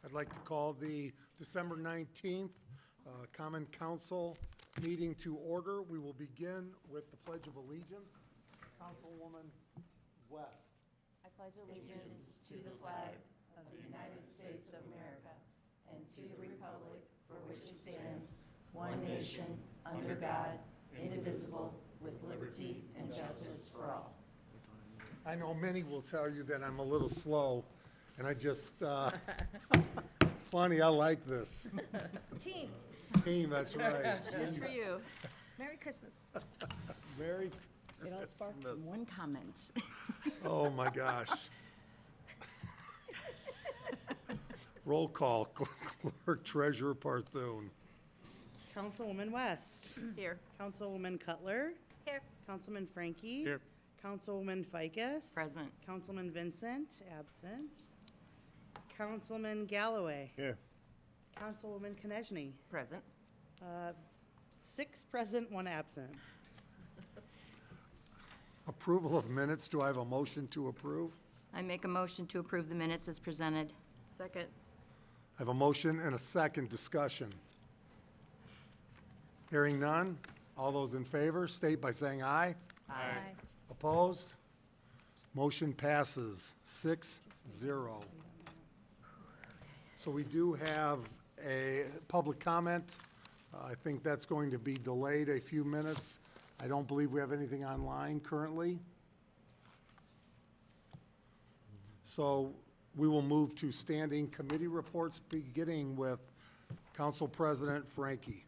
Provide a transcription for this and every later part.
I'd like to call the December 19th Common Council meeting to order. We will begin with the Pledge of Allegiance. Councilwoman West. I pledge allegiance to the flag of the United States of America and to the republic for which it stands, one nation, under God, indivisible, with liberty and justice for all. I know many will tell you that I'm a little slow, and I just, funny, I like this. Team, Team, that's right. just for you. Merry Christmas. Very It all sparked Christmas. from one comment. Oh, my gosh. Roll call, Clerk Treasurer Parthune. Councilwoman West. Here. Councilwoman Cutler. Here. Councilman Frankie. Here. Councilwoman Ficus. Present. Councilman Vincent, absent. Councilman Galloway. Here. Councilwoman Konechny. Present. 6 present, 1 absent. Approval of minutes, do I have a motion to approve? I make a motion to approve the minutes as presented. Second. I have a motion and a second discussion. Hearing none, all those in favor, state by saying aye. Aye. Opposed? Motion passes 6-0. So we do have a public comment. I think that's going to be delayed a few minutes. I don't believe we have anything online currently. So we will move to standing committee reports, beginning with Council President Frankie.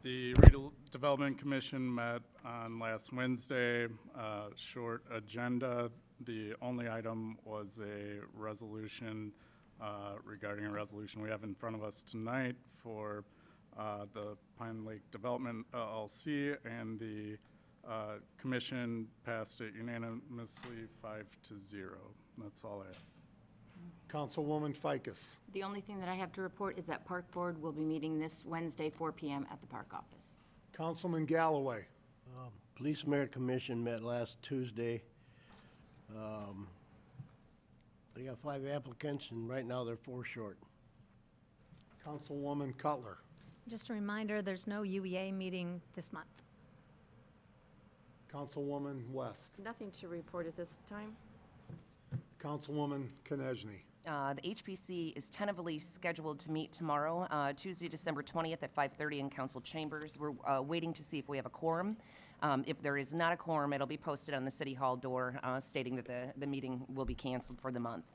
The Redevelopment Commission met on last Wednesday, short agenda. The only item was a resolution regarding a resolution we have in front of us tonight for the Pine Lake Development LLC, and the commission passed it unanimously 5-0. That's all I have. Councilwoman Ficus. The only thing that I have to report is that Park Board will be meeting this Wednesday, 4 p.m. at the Park office. Councilman Galloway. Police Merit Commission met last Tuesday. They got 5 applicants, and right now they're 4 short. Councilwoman Cutler. Just a reminder, there's no UEA meeting this month. Councilwoman West. Nothing to report at this time. Councilwoman Konechny. The HPC is tentatively scheduled to meet tomorrow, Tuesday, December 20th at 5:30 in council chambers. We're waiting to see if we have a quorum. If there is not a quorum, it'll be posted on the city hall door stating that the meeting will be canceled for the month.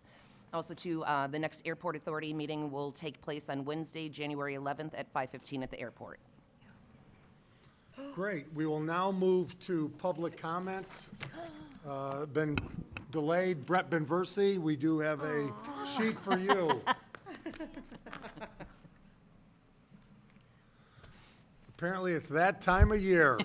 Also, the next Airport Authority meeting will take place on Wednesday, January 11th at 5:15 at the airport. Great. We will now move to public comment. Been delayed. Brett Benversi, we do have a sheet for you. Apparently, it's that time of year.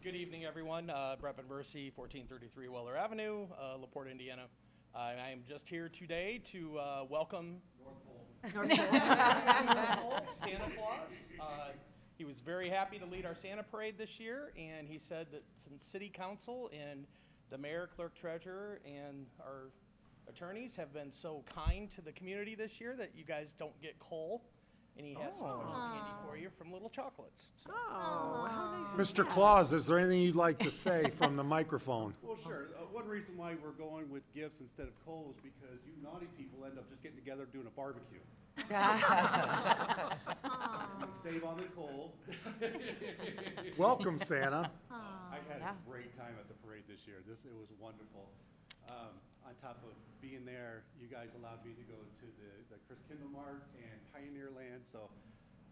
Good evening, everyone. Brett Benversi, 1433 Weller Avenue, LaPorte, Indiana. I am just here today to welcome North Pole Santa Claus. He was very happy to lead our Santa Parade this year, and he said that since City Council and the Mayor, Clerk, Treasurer, and our attorneys have been so kind to the community this year that you guys don't get coal, and he has some special candy for you from Little Chocolates. So. Oh, how nice. Mr. Claus, is there anything you'd like to say from the microphone? Well, sure. One reason why we're going with gifts instead of coal is because you naughty people end up just getting together doing a barbecue. Save on the coal. Welcome, Santa. I had a great time at the parade this year. It was wonderful. On top of being there, you guys allowed me to go to the Chris Kindle Mart and Pioneer Land, so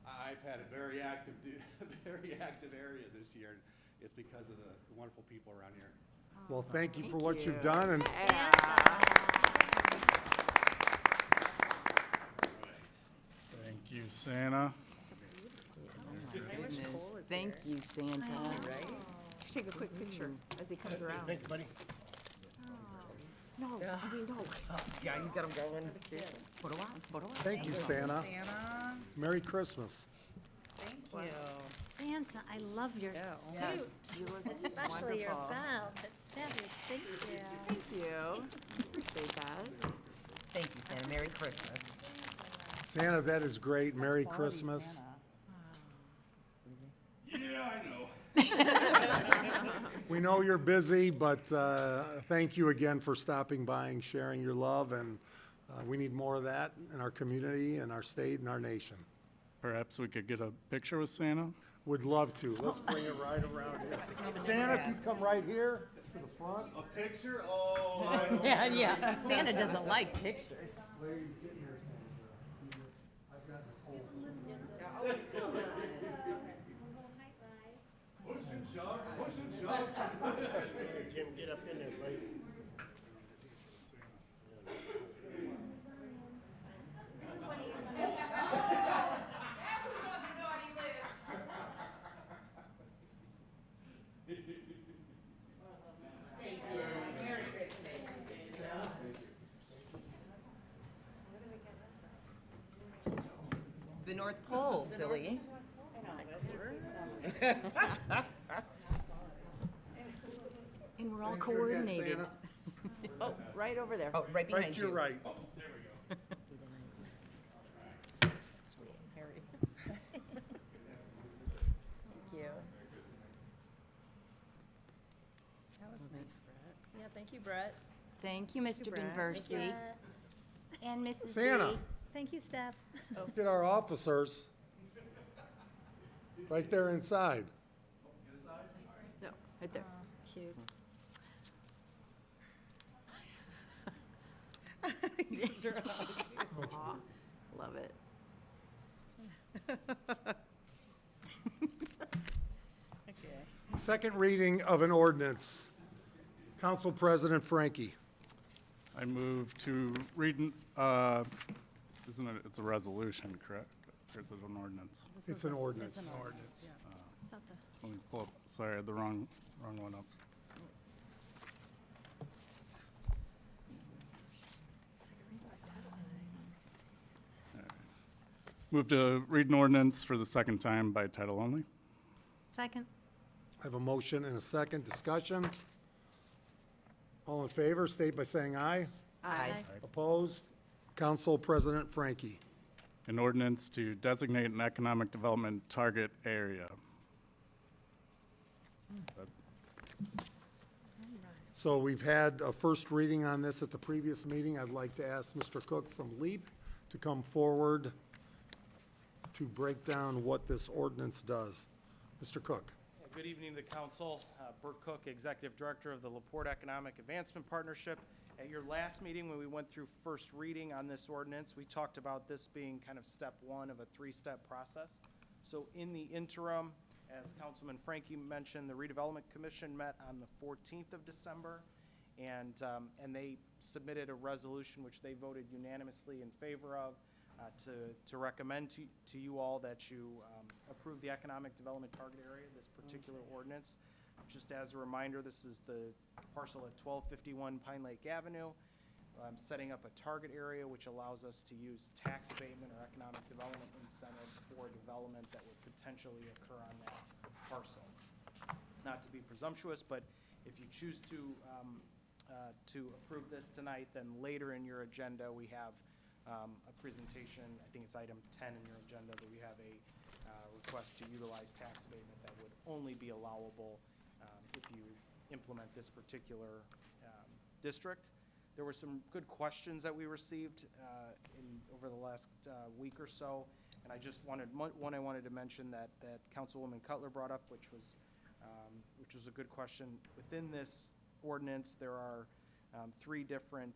I've had a very active area this year. It's because of the wonderful people around here. Well, thank you for what you've done, and Thank you, Santa. Goodness. Thank you, Santa. Take a quick picture as he comes around. Thank you, buddy. No, I mean, no. Yeah, you got them going. Photo op, photo op. thank you, Santa. Santa, Merry Christmas. thank you. Santa, I love your suit. You look Especially your wonderful. belt. It's fabulous. Thank you. Thank you. appreciate that. Thank you, Santa. Merry Christmas. Santa, that is great. Merry Quality Christmas. Santa. Yeah, I know. We know you're busy, but thank you again for stopping by and sharing your love, and we need more of that in our community, in our state, and our nation. Perhaps we could get a picture with Santa? Would love to. Let's bring it right around here. Santa, if you come right here to the front. A picture? Oh, I don't. Yeah. Santa doesn't like pictures. Ladies, get here, Santa. I've got Nicole. Push and shove, push and shove. Jim, get up in there, buddy. The North Pole, silly. And we're all Thank you again, coordinated. Santa. Oh, right over there. Oh, right behind you. Right to your right. Harry. Thank you. That was nice, Brett. Yeah, thank you, Brett. Thank you, Mr. Brett. Conversely. And Mrs. Santa. B. Thank you, Steph. Get our officers right there inside. No, right there. Cute. Aw, love it. Second reading of an ordinance. Council President Frankie. I move to read, isn't it, it's a resolution, correct? Or is it an ordinance? It's an ordinance. Let me pull up, sorry, I had the wrong one up. Move to read an ordinance for the second time by title only. Second. I have a motion and a second. Discussion. All in favor, state by saying aye. Aye. Opposed? Council President Frankie. An ordinance to designate an economic development target area. So we've had a first reading on this at the previous meeting. I'd like to ask Mr. Cook from LEAP to come forward to break down what this ordinance does. Mr. Cook. Good evening to council. Bert Cook, Executive Director of the LaPorte Economic Advancement Partnership. At your last meeting, when we went through first reading on this ordinance, we talked about this being kind of step one of a three-step process. So in the interim, as Councilman Frankie mentioned, the Redevelopment Commission met on the 14th of December, and they submitted a resolution which they voted unanimously in favor of to recommend to you all that you approve the economic development target area, this particular ordinance. Just as a reminder, this is the parcel at 1251 Pine Lake Avenue. Setting up a target area which allows us to use tax abatement or economic development incentives for development that would potentially occur on that parcel. Not to be presumptuous, but if you choose to approve this tonight, then later in your agenda, we have a presentation, I think it's item 10 in your agenda, that we have a request to utilize tax abatement that would only be allowable if you implement this particular district. There were some good questions that we received over the last week or so, and I just wanted, one I wanted to mention that Councilwoman Cutler brought up, which was a good question. Within this ordinance, there are 3 different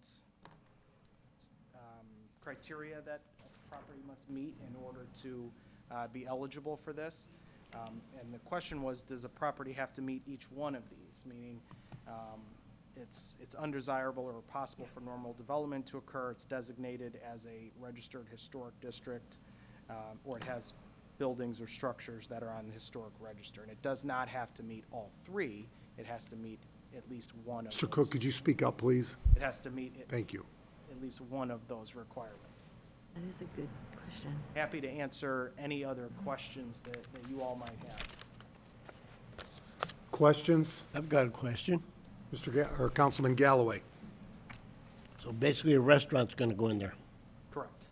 criteria that a property must meet in order to be eligible for this. And the question was, does a property have to meet each one of these? Meaning, it's undesirable or possible for normal development to occur, it's designated as a registered historic district, or it has buildings or structures that are on the historic register. And it does not have to meet all 3, it has to meet at least one of those. Mr. Cook, could you speak up, please? It has to meet Thank you. at least one of those requirements. That is a good question. Happy to answer any other questions that you all might have. Questions? I've got a question. Councilman Galloway. So basically, a restaurant's gonna go in there. Correct.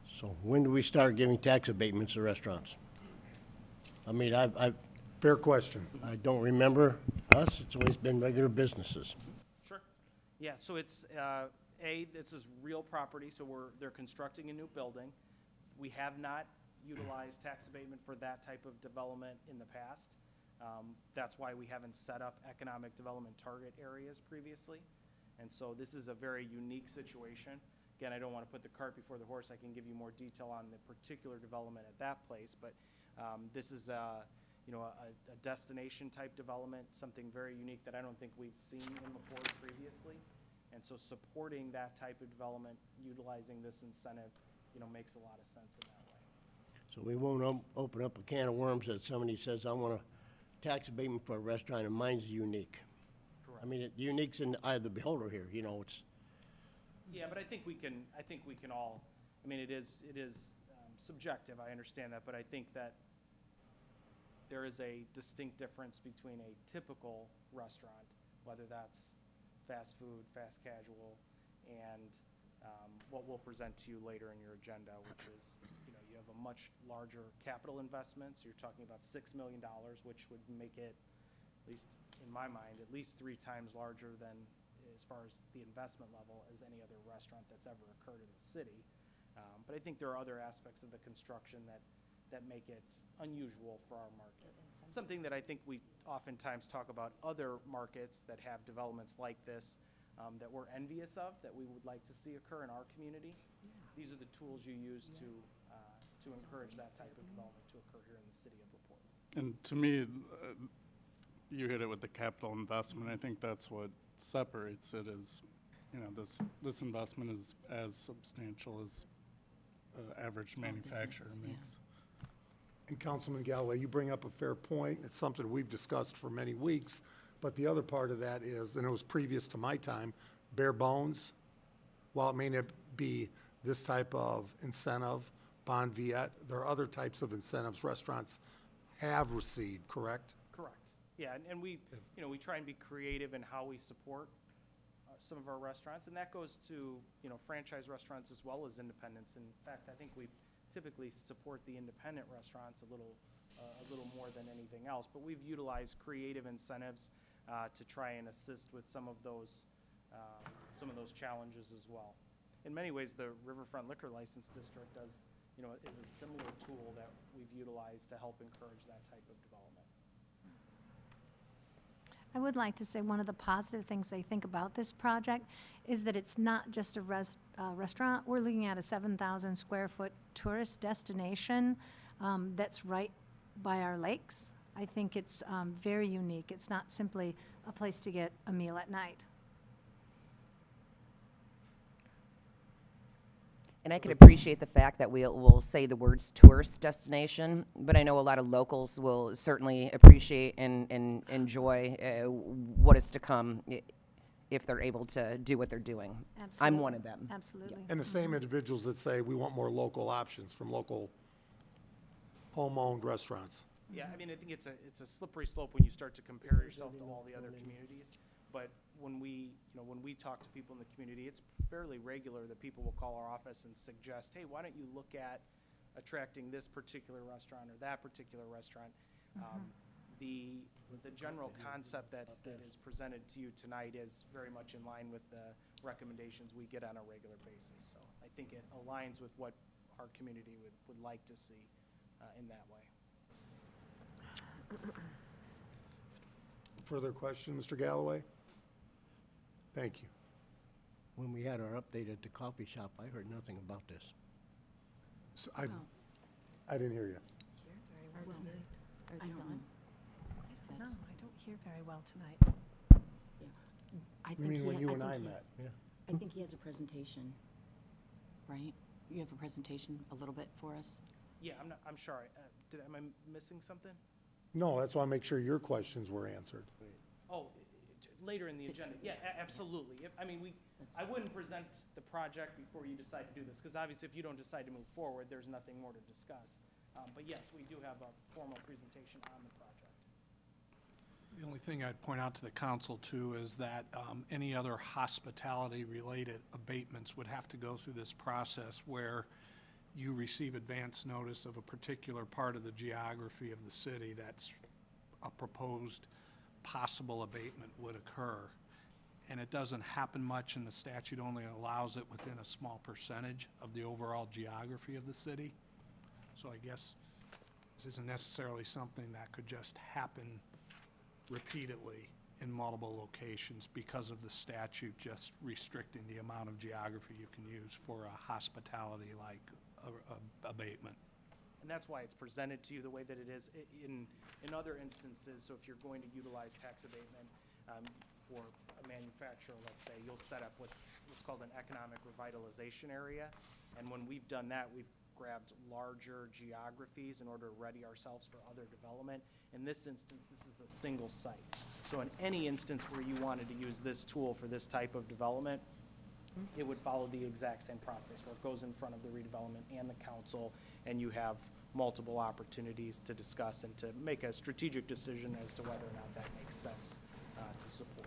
So when do we start giving tax abatements to restaurants? I mean, Fair question. I don't remember us, it's always been regular businesses. Sure. Yeah, so it's, this is real property, so they're constructing a new building. We have not utilized tax abatement for that type of development in the past. That's why we haven't set up economic development target areas previously. And so this is a very unique situation. Again, I don't want to put the cart before the horse. I can give you more detail on the particular development at that place, but this is a destination type development, something very unique that I don't think we've seen in LaPorte previously. And so supporting that type of development, utilizing this incentive, makes a lot of sense in that way. So we won't open up a can of worms that somebody says, I want a tax abatement for a restaurant, and mine's unique. Correct. I mean, unique's in the eye of the beholder here, it's, Yeah, but I think we can all, I mean, it is subjective, I understand that, but I think that there is a distinct difference between a typical restaurant, whether that's fast food, fast casual, and what we'll present to you later in your agenda, which is, you have a much larger capital investment, so you're talking about $6 million, which would make it, at least in my mind, at least 3 times larger than, as far as the investment level, as any other restaurant that's ever occurred in the city. But I think there are other aspects of the construction that make it unusual for our market. Something that I think we oftentimes talk about other markets that have developments like this that we're envious of, that we would like to see occur in our community. These are the tools you use to encourage that type of development to occur here in the city of LaPorte. And to me, you hit it with the capital investment. I think that's what separates it is, this investment is as substantial as average manufacturer makes. And Councilman Galloway, you bring up a fair point. It's something we've discussed for many weeks. But the other part of that is, and it was previous to my time, bare bones, while it may not be this type of incentive, bond viet, there are other types of incentives restaurants have received, correct? Correct. Yeah, and we, we try and be creative in how we support some of our restaurants, and that goes to, franchise restaurants as well as independents. In fact, I think we typically support the independent restaurants a little more than anything else, but we've utilized creative incentives to try and assist with some of those challenges as well. In many ways, the Riverfront Liquor License District does, is a similar tool that we've utilized to help encourage that type of development. I would like to say one of the positive things I think about this project is that it's not just a restaurant. We're looking at a 7,000 square foot tourist destination that's right by our lakes. I think it's very unique. It's not simply a place to get a meal at night. And I can appreciate the fact that we'll say the words tourist destination, but I know a lot of locals will certainly appreciate and enjoy what is to come if they're able to do what they're doing. Absolutely. I'm one of them. Absolutely. And the same individuals that say we want more local options from local home-owned restaurants. Yeah, I mean, I think it's a slippery slope when you start to compare yourself to all the other communities. But when we talk to people in the community, it's fairly regular that people will call our office and suggest, hey, why don't you look at attracting this particular restaurant or that particular restaurant? The general concept that is presented to you tonight is very much in line with the recommendations we get on a regular basis. So I think it aligns with what our community would like to see in that way. Further question, Mr. Galloway? Thank you. when we had our update at the coffee shop, I heard nothing about this. So I didn't hear you. I don't know. No, I don't hear very well tonight. I You think mean he- when you and think I he met? has- Yeah. I think he has a presentation, right? You have a presentation a little bit for us? Yeah, I'm sorry. Am I missing something? No, that's why I make sure your questions were answered. Oh, later in the agenda. Yeah, absolutely. I mean, I wouldn't present the project before you decide to do this, because obviously if you don't decide to move forward, there's nothing more to discuss. But yes, we do have a formal presentation on the project. The only thing I'd point out to the council too is that any other hospitality-related abatements would have to go through this process where you receive advance notice of a particular part of the geography of the city that's a proposed possible abatement would occur. And it doesn't happen much, and the statute only allows it within a small percentage of the overall geography of the city. So I guess this isn't necessarily something that could just happen repeatedly in multiple locations because of the statute just restricting the amount of geography you can use for a hospitality-like abatement. And that's why it's presented to you the way that it is. In other instances, so if you're going to utilize tax abatement for a manufacturer, let's say, you'll set up what's called an economic revitalization area. And when we've done that, we've grabbed larger geographies in order to ready ourselves for other development. In this instance, this is a single site. So in any instance where you wanted to use this tool for this type of development, it would follow the exact same process, where it goes in front of the redevelopment and the council, and you have multiple opportunities to discuss and to make a strategic decision as to whether or not that makes sense to support.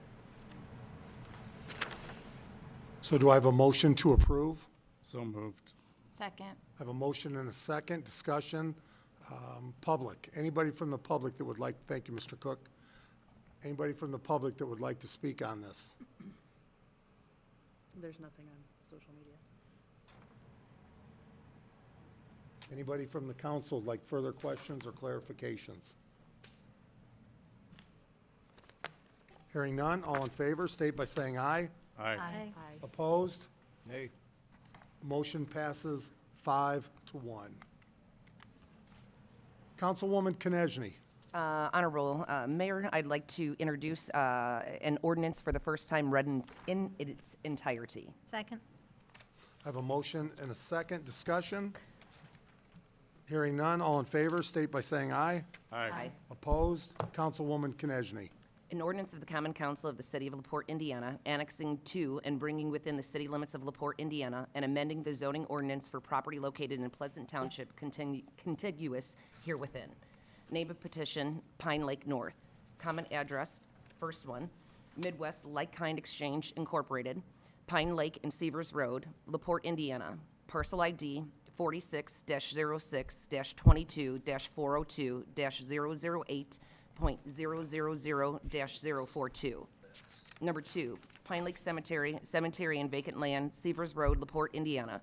So do I have a motion to approve? So moved. Second. I have a motion and a second. Discussion. Public. Anybody from the public that would like, thank you, Mr. Cook. Anybody from the public that would like to speak on this? There's nothing on social media. Anybody from the council would like further questions or clarifications? Hearing none, all in favor, state by saying aye. Aye. Aye. Opposed? Nay. Motion passes 5-1. Councilwoman Konechny. Honorable Mayor, I'd like to introduce an ordinance for the first time read in its entirety. Second. I have a motion and a second. Discussion. Hearing none, all in favor, state by saying aye. Aye. Opposed? Councilwoman Konechny. An ordinance of the Common Council of the City of LaPorte, Indiana, annexing to and bringing within the city limits of LaPorte, Indiana, and amending the zoning ordinance for property located in Pleasant Township contiguous herewithin. Name of petition, Pine Lake North. Common address, first one, Midwest Like-Kind Exchange Incorporated, Pine Lake and Severs Road, LaPorte, Indiana. Parcel ID 46-06-22-402-008.000-042. Number 2, Pine Lake Cemetery and Vacant Land, Severs Road, LaPorte, Indiana.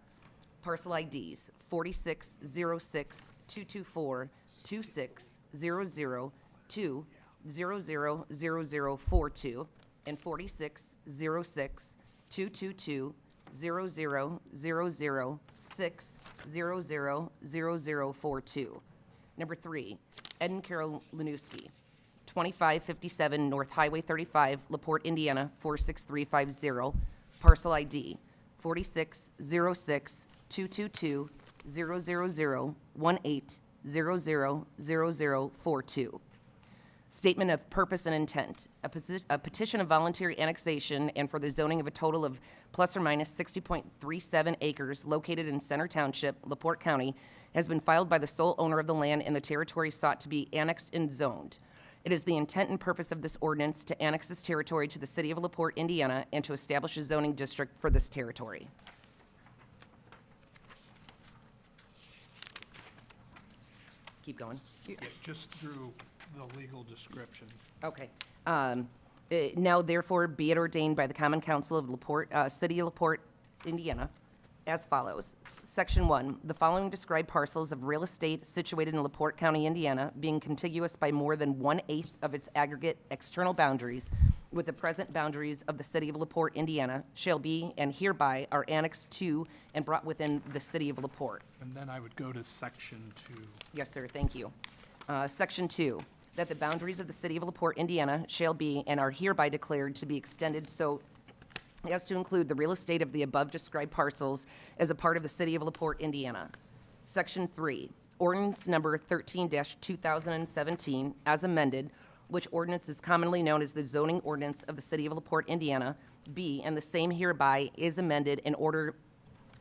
Parcel IDs 46-06-224-2600-2-000042 and 46-06-222-0000-6-000042. Number 3, Ed and Carol Lanuski, 2557 North Highway 35, LaPorte, Indiana, 46350. Parcel ID 46-06-222-000-18-000042. Statement of purpose and intent. A petition of voluntary annexation and for the zoning of a total of plus or minus 60.37 acres located in Center Township, LaPorte County, has been filed by the sole owner of the land and the territory sought to be annexed and zoned. It is the intent and purpose of this ordinance to annex this territory to the city of LaPorte, Indiana, and to establish a zoning district for this territory. Keep going. Just through the legal description. Okay. Now therefore be it ordained by the Common Council of LaPorte, City of LaPorte, Indiana, as follows. Section 1, the following described parcels of real estate situated in LaPorte County, Indiana, being contiguous by more than 1/8 of its aggregate external boundaries with the present boundaries of the City of LaPorte, Indiana, shall be and hereby are annexed to and brought within the City of LaPorte. And then I would go to section 2. Yes, sir, thank you. Section 2, that the boundaries of the City of LaPorte, Indiana shall be and are hereby declared to be extended so as to include the real estate of the above described parcels as a part of the City of LaPorte, Indiana. Section 3, ordinance number 13-2017, as amended, which ordinance is commonly known as the zoning ordinance of the City of LaPorte, Indiana, be, and the same hereby is amended in order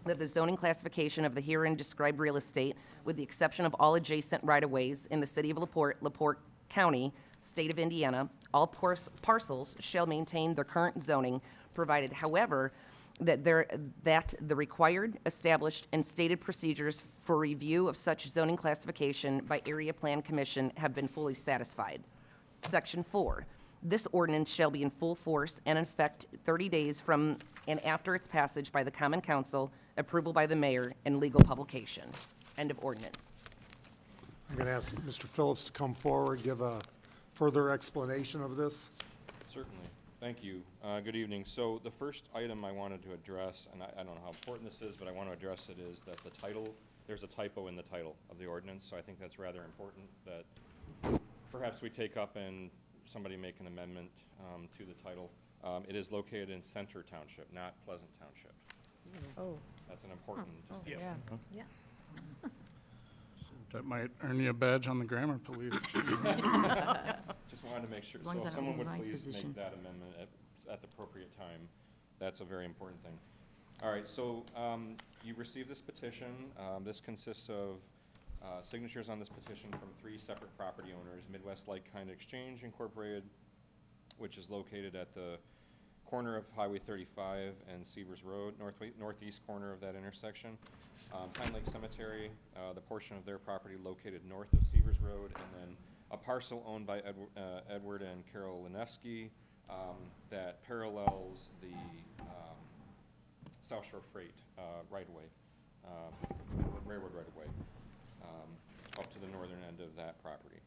that the zoning classification of the herein described real estate, with the exception of all adjacent right-of-ways in the City of LaPorte, LaPorte County, State of Indiana, all parcels shall maintain their current zoning, provided, however, that the required, established, and stated procedures for review of such zoning classification by Area Plan Commission have been fully satisfied. Section 4, this ordinance shall be in full force and in effect 30 days from and after its passage by the Common Council, approval by the mayor, and legal publication. End of ordinance. I'm going to ask Mr. Phillips to come forward, give a further explanation of this. Certainly. Thank you. Good evening. So the first item I wanted to address, and I don't know how important this is, but I want to address it, is that the title, there's a typo in the title of the ordinance, so I think that's rather important that perhaps we take up and somebody make an amendment to the title. It is located in Center Township, not Pleasant Township. Oh, That's an important distinction. yeah. Yeah. That might earn you a badge on the grammar police. Just wanted to make sure, As so long as I if don't someone be would in my please position. make that amendment at the appropriate time, that's a very important thing. All right, so you've received this petition. This consists of signatures on this petition from 3 separate property owners, Midwest Like Kind Exchange Incorporated, which is located at the corner of Highway 35 and Severs Road, northeast corner of that intersection. Pine Lake Cemetery, the portion of their property located north of Severs Road, and then a parcel owned by Edward and Carol Linefsky that parallels the South Shore Freight right-of-way, railroad right-of-way, up to the northern end of that property.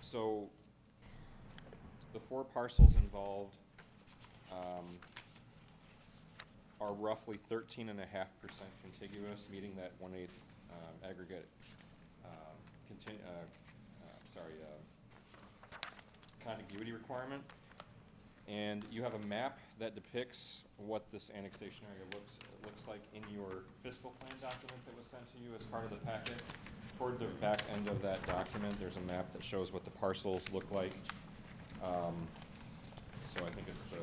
So the 4 parcels involved are roughly 13.5% contiguous, meeting that 1/8 aggregate contiguity requirement. And you have a map that depicts what this annexation area looks like in your fiscal plan document that was sent to you as part of the packet. Toward the back end of that document, there's a map that shows what the parcels look like. So I think it's the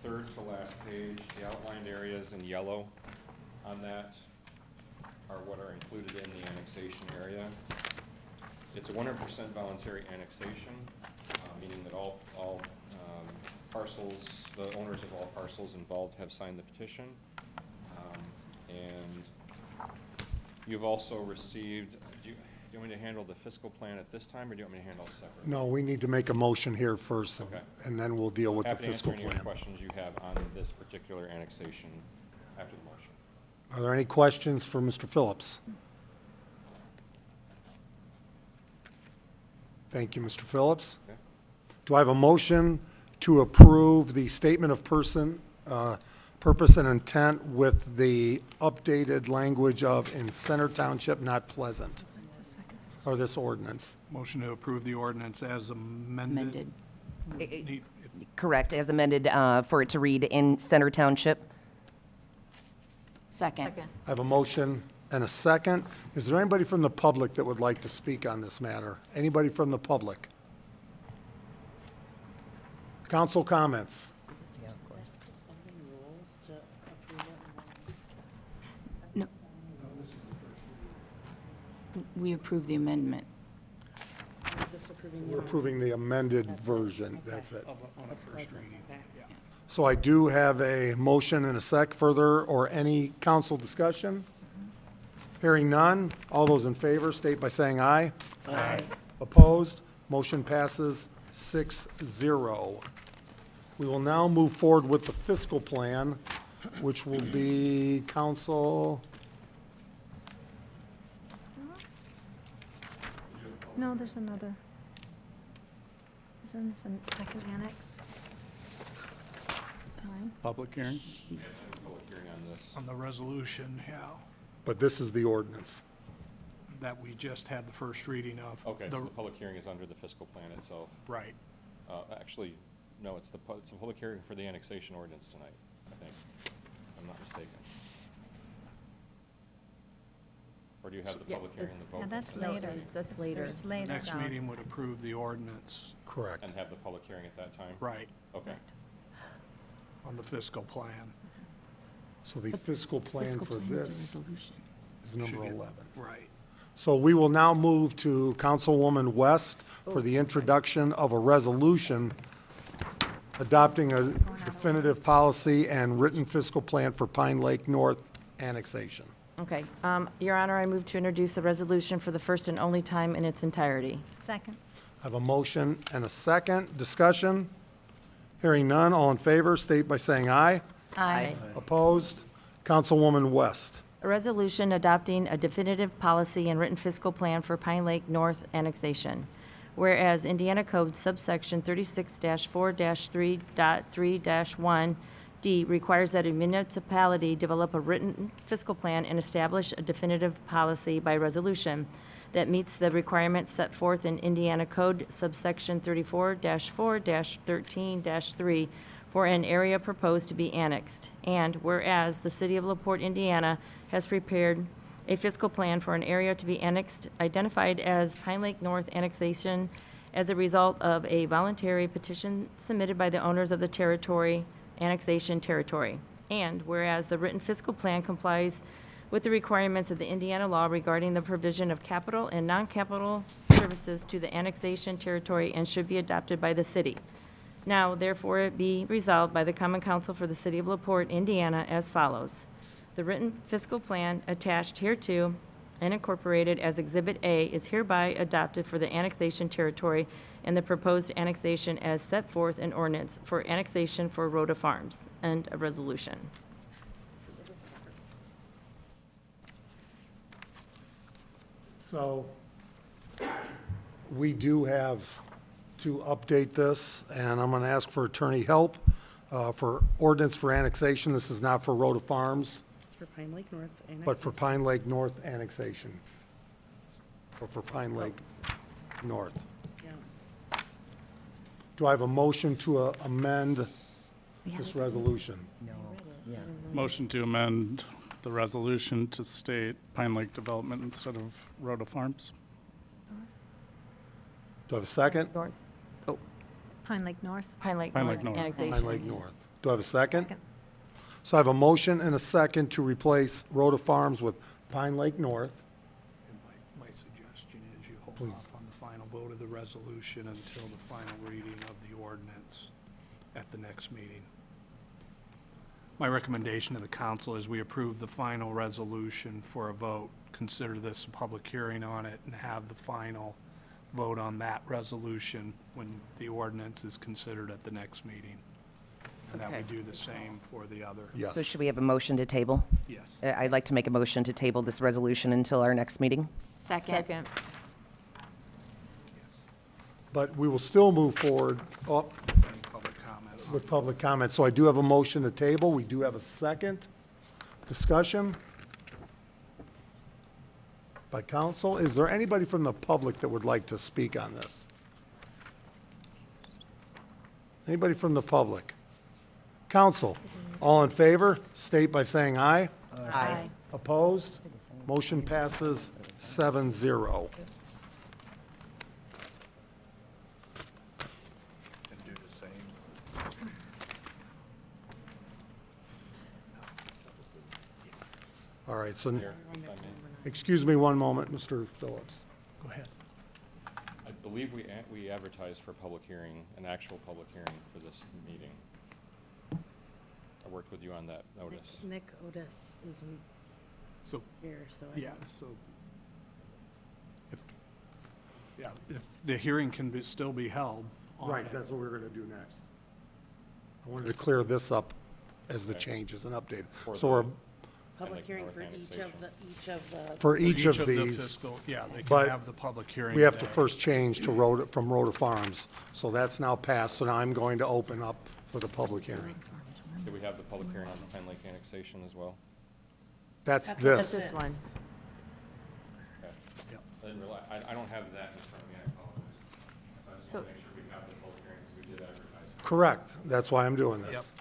3rd to last page. The outlined areas in yellow on that are what are included in the annexation area. It's a 100% voluntary annexation, meaning that all parcels, the owners of all parcels involved have signed the petition. And you've also received, do you want me to handle the fiscal plan at this time, or do you want me to handle it separately? No, we need to make a motion here first, Okay. and then we'll deal with the Happy to answer fiscal any other plan. questions you have on this particular annexation after the motion. Are there any questions for Mr. Phillips? Thank you, Mr. Phillips. Okay. Do I have a motion to approve the statement of purpose and intent with the updated language of in Center Township, not Pleasant, or this ordinance? Motion to approve the ordinance as amended. Need- Correct, as amended for it to read in Center Township. Second. I have a motion and a second. Is there anybody from the public that would like to speak on this matter? Anybody from the public? Council comments? No. We approve the amendment. We're approving the amended version, that's it. On a first reading. So I do have a motion and a sec. Further or any council discussion? Hearing none, all those in favor state by saying aye. Aye. Opposed? Motion passes 6-0. We will now move forward with the fiscal plan, which will be council, No, there's another. Isn't this a second annex? Mine? Public hearing? Public hearing on this. On the resolution, yeah, but this is the ordinance. that we just had the first reading of. Okay, so the public hearing is under the fiscal plan itself. Right. Actually, no, it's a public hearing for the annexation ordinance tonight, I think. I'm not mistaken. Or do you have the Yeah, public hearing and the vote? Yeah, that's No, later. it's us later. It's later Next down. meeting would approve the ordinance, Correct. And have the public hearing at that time? right, Okay. on the fiscal plan. So the fiscal plan Fiscal for plan is a this resolution. is number Should get- 11. Right. So we will now move to Councilwoman West for the introduction of a resolution adopting a definitive policy and written fiscal plan for Pine Lake North annexation. Okay. Your Honor, I move to introduce a resolution for the first and only time in its entirety. Second. I have a motion and a second. Discussion? Hearing none. All in favor, state by saying aye. Aye. Opposed? Councilwoman West. A resolution adopting a definitive policy and written fiscal plan for Pine Lake North annexation. Whereas Indiana Code subsection 36-4-3.3-1D requires that a municipality develop a written fiscal plan and establish a definitive policy by resolution that meets the requirements set forth in Indiana Code subsection 34-4-13-3 for an area proposed to be annexed. And whereas the City of LaPorte, Indiana has prepared a fiscal plan for an area to be annexed identified as Pine Lake North annexation as a result of a voluntary petition submitted by the owners of the territory, annexation territory. And whereas the written fiscal plan complies with the requirements of the Indiana law regarding the provision of capital and non-capital services to the annexation territory and should be adopted by the city. Now, therefore, it be resolved by the Common Council for the City of LaPorte, Indiana, as follows. The written fiscal plan attached hereto and incorporated as Exhibit A is hereby adopted for the annexation territory and the proposed annexation as set forth in ordinance for annexation for Rhoda Farms. End of resolution. So we do have to update this, and I'm going to ask for attorney help for ordinance for annexation. This is not for Rhoda Farms, It's for Pine Lake North. but for Pine Lake North annexation. Or for Pine Lake North. Yeah. Do I have a motion to amend this resolution? Motion to amend the resolution to state Pine Lake Development instead of Rhoda Farms. Do I have a second? North, Pine Lake North. Pine Lake Pine North Lake North. annexation. Pine Lake North. Do I have a second? Second. So I have a motion and a second to replace Rhoda Farms with Pine Lake North. And my suggestion is you hold Please. off on the final vote of the resolution until the final reading of the ordinance at the next meeting. My recommendation to the council is we approve the final resolution for a vote, consider this a public hearing on it, and have the final vote on that resolution when the ordinance is considered at the next meeting. And that we Okay. do the same for the other. Yes. So should we have a motion to table? Yes. I'd like to make a motion to table this resolution until our next meeting. Second. But we will still move forward Any public comment? with public comment. So I do have a motion to table. We do have a second. Discussion by council. Is there anybody from the public that would like to speak on this? Anybody from the public? Council, all in favor, state by saying aye. Aye. Opposed? Motion passes 7-0. And do the same. All right, so, Mayor, if I may. excuse me one moment, Mr. Phillips. Go ahead. I believe we advertised for a public hearing, an actual public hearing for this meeting. I worked with you on that notice. Nick Otis isn't So, here, so. yeah, so if the hearing can still be held on Right, it. that's what we're going to do next. I wanted to clear this up as the Okay. changes and update. For So the- we're, Public Lake hearing North for each of annexation. the. for each of the these, fiscal, yeah, they but can have the public hearing. we have to today. first change to Rhoda, from Rhoda Farms. So that's now passed, so now I'm going to open up for the public hearing. Did we have the public hearing on the Pine Lake annexation as well? That's That's this. this one. Okay. Yep. I didn't realize, I don't have that in front of me, I apologize. I just So- want to make sure we have the public hearing because we did advertise. Correct, that's why I'm doing this.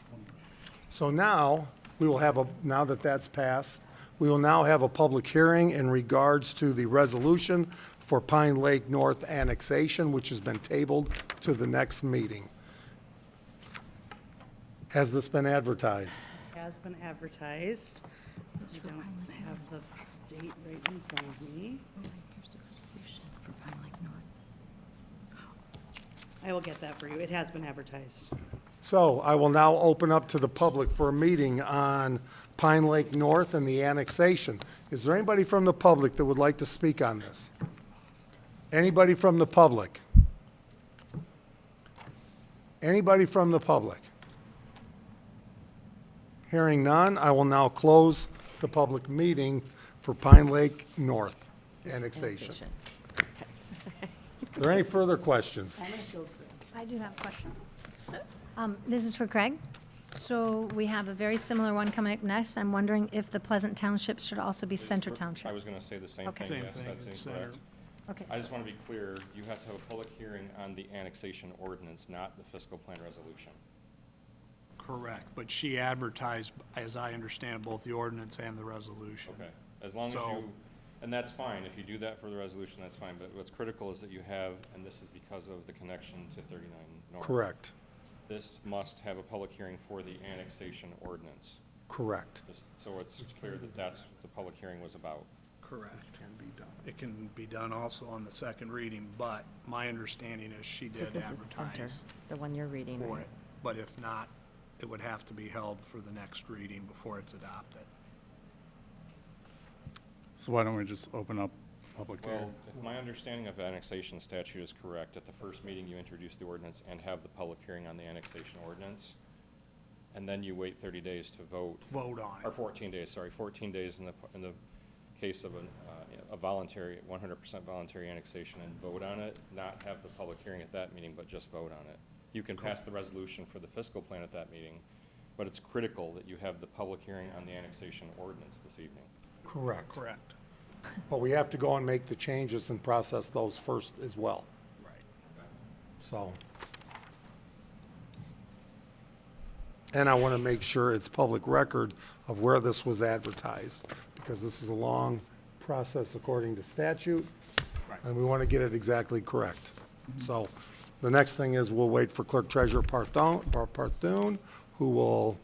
So now, we will have a, now that that's passed, we will now have a public hearing in regards to the resolution for Pine Lake North annexation, which has been tabled to the next meeting. Has this been advertised? Has been advertised. We don't have the date right in front of me. Here's the resolution for Pine Lake North. I will get that for you. It has been advertised. So I will now open up to the public for a meeting on Pine Lake North and the annexation. Is there anybody from the public that would like to speak on this? Anybody from the public? Anybody from the public? Hearing none, I will now close the public meeting for Pine Lake North annexation. Are there any further questions? I do have a question. This is for Craig. So we have a very similar one coming up next. I'm wondering if the Pleasant Township should also be Center Township. I was gonna say the same Okay. thing, Same yes, thing, that's it's incorrect. Okay, I so- just wanna be clear, you have to have a public hearing on the annexation ordinance, not the fiscal plan resolution. Correct, but she advertised, as I understand, both the ordinance and the resolution. Okay, as long as So- you, and that's fine, if you do that for the resolution, that's fine, but what's critical is that you have, and this is because of the connection to 39 North. Correct, This must have a public hearing for the annexation ordinance, correct. just so it's clear that that's what the public hearing was about. Correct. Can be done. It can be done also on the second reading, but my understanding is she So did this is Center, advertise the one you're reading, for right? it. But if not, it would have to be held for the next reading before it's adopted. So why don't we just open up public Well, hearing? if my understanding of annexation statute is correct, at the first meeting, you introduce the ordinance and have the public hearing on the annexation ordinance, and then you wait 30 days to vote, Vote on or it. 14 days, sorry, 14 days in the case of a voluntary, 100% voluntary annexation, and vote on it, not have the public hearing at that meeting, but just vote on it. You can pass the resolution for the fiscal plan at that meeting, but it's critical that you have the public hearing on the annexation ordinance this evening. Correct. Correct. But we have to go and make the changes and process those first as well, Right. so. And I want to make sure it's public record of where this was advertised, because this is a long process according to statute, Right. and we want to get it exactly correct. So the next thing is we'll wait for Clerk Treasurer Parthune, who will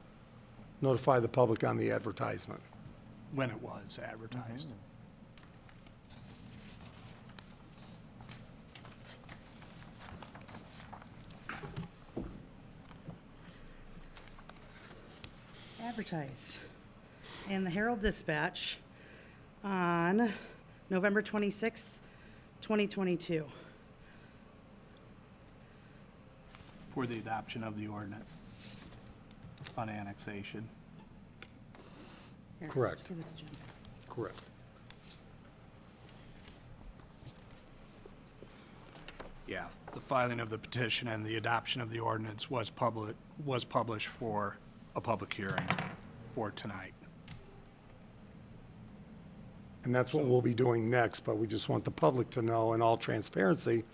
notify the public on the advertisement. When it was advertised. Advertised in the Herald Dispatch on November 26th, 2022. For the adoption of the ordinance on annexation. Here, Correct. give it to Jen. Correct. Yeah, the filing of the petition and the adoption of the ordinance was published for a public hearing for tonight. And that's what we'll be doing next, but we just want the public to know in all transparency,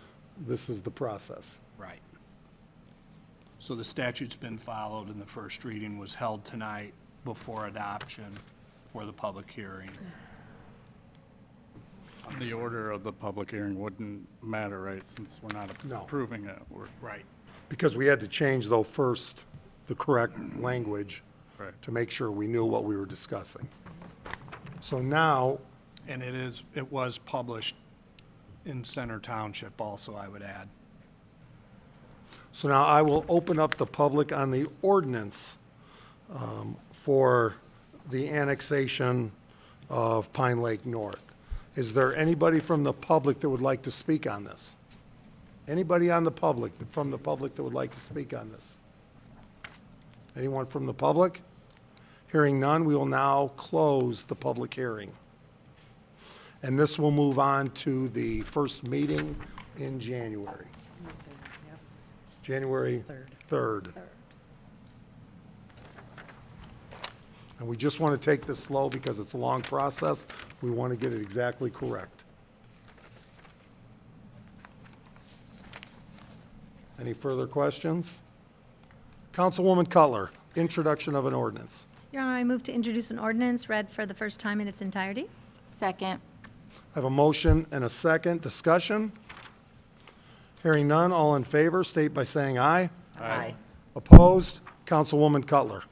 this is the process. Right. So the statute's been followed and the first reading was held tonight before adoption for the public hearing. The order of the public hearing wouldn't matter, right, since we're not No. approving it? Right. Because we had to change, though, first, the correct language Right. to make sure we knew what we were discussing. So now, And it was published in Center Township also, I would add. so now I will open up the public on the ordinance for the annexation of Pine Lake North. Is there anybody from the public that would like to speak on this? Anybody on the public, from the public that would like to speak on this? Anyone from the public? Hearing none, we will now close the public hearing. And this will move on to the first meeting in January, Yep. January 3rd. And we just want to take this slow because it's a long process. We want to get it exactly correct. Any further questions? Councilwoman Cutler, introduction of an ordinance. Your Honor, I move to introduce an ordinance read for the first time in its entirety. Second. I have a motion and a second. Discussion? Hearing none, all in favor, state by saying aye. Aye. Opposed? Councilwoman Cutler.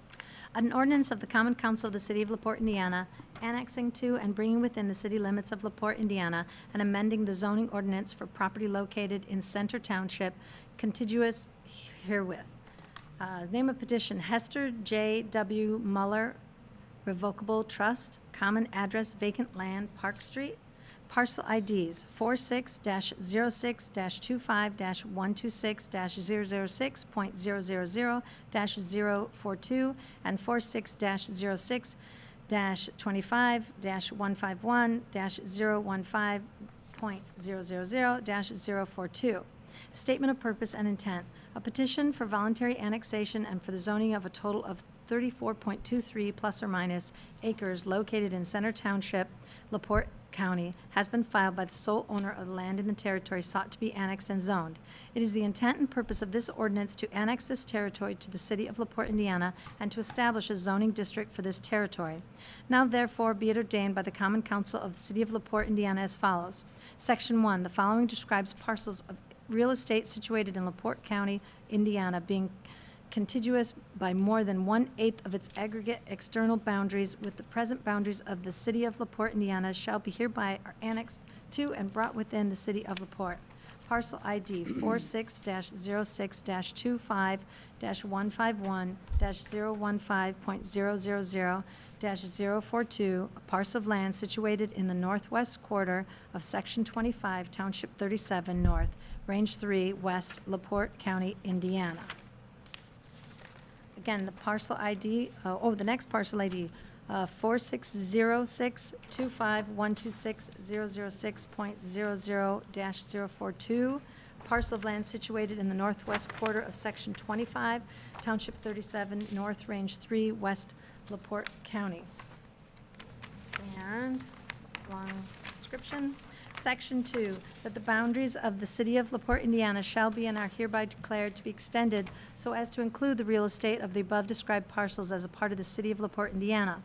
An ordinance of the Common Council of the City of LaPorte, Indiana, annexing to and bringing within the city limits of LaPorte, Indiana, and amending the zoning ordinance for property located in Center Township, contiguous herewith. Name of petition, Hester J. W. Muller Revocable Trust, common address, vacant land, Park Street. Parcel IDs 46-06-25-126-006.000-042 and 46-06-25-151-015.000-042. Statement of purpose and intent. A petition for voluntary annexation and for the zoning of a total of 34.23 plus or minus acres located in Center Township, LaPorte County, has been filed by the sole owner of the land in the territory sought to be annexed and zoned. It is the intent and purpose of this ordinance to annex this territory to the city of LaPorte, Indiana, and to establish a zoning district for this territory. Now therefore be it ordained by the Common Council of the city of LaPorte, Indiana, as follows. Section 1, the following describes parcels of real estate situated in LaPorte County, Indiana, being contiguous by more than 1/8 of its aggregate external boundaries with the present boundaries of the city of LaPorte, Indiana, shall be hereby are annexed to and brought within the city of LaPorte. Parcel ID 46-06-25-151-015.000-042, a parcel of land situated in the northwest quarter of Section 25, Township 37 North, Range 3, West, LaPorte County, Indiana. Again, the parcel ID, the next parcel ID, 46-0625126-006.00-042, parcel of land situated in the northwest quarter of Section 25, Township 37, North, Range 3, West, LaPorte County. And, long description. Section 2, that the boundaries of the city of LaPorte, Indiana shall be and are hereby declared to be extended so as to include the real estate of the above described parcels as a part of the city of LaPorte, Indiana.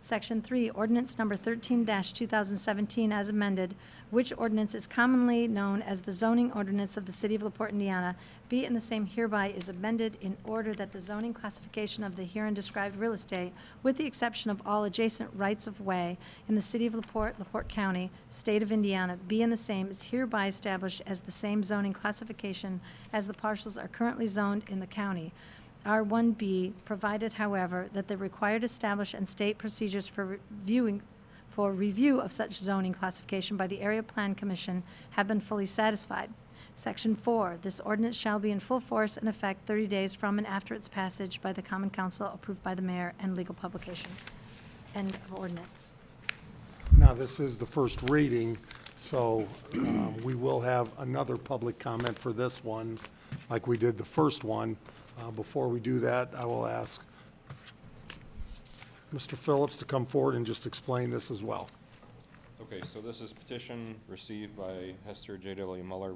Section 3, ordinance number 13-2017 as amended, which ordinance is commonly known as the zoning ordinance of the city of LaPorte, Indiana, be it and the same hereby is amended in order that the zoning classification of the herein described real estate, with the exception of all adjacent rights of way in the city of LaPorte, LaPorte County, state of Indiana, be and the same is hereby established as the same zoning classification as the parcels are currently zoned in the county. R1B, provided, however, that the required establish and state procedures for review of such zoning classification by the Area Plan Commission have been fully satisfied. Section 4, this ordinance shall be in full force and effect 30 days from and after its passage by the Common Council, approved by the mayor, and legal publication. End of ordinance. Now, this is the first reading, so we will have another public comment for this one, like we did the first one. Before we do that, I will ask Mr. Phillips to come forward and just explain this as well. Okay, so this is a petition received by Hester J.W. Muller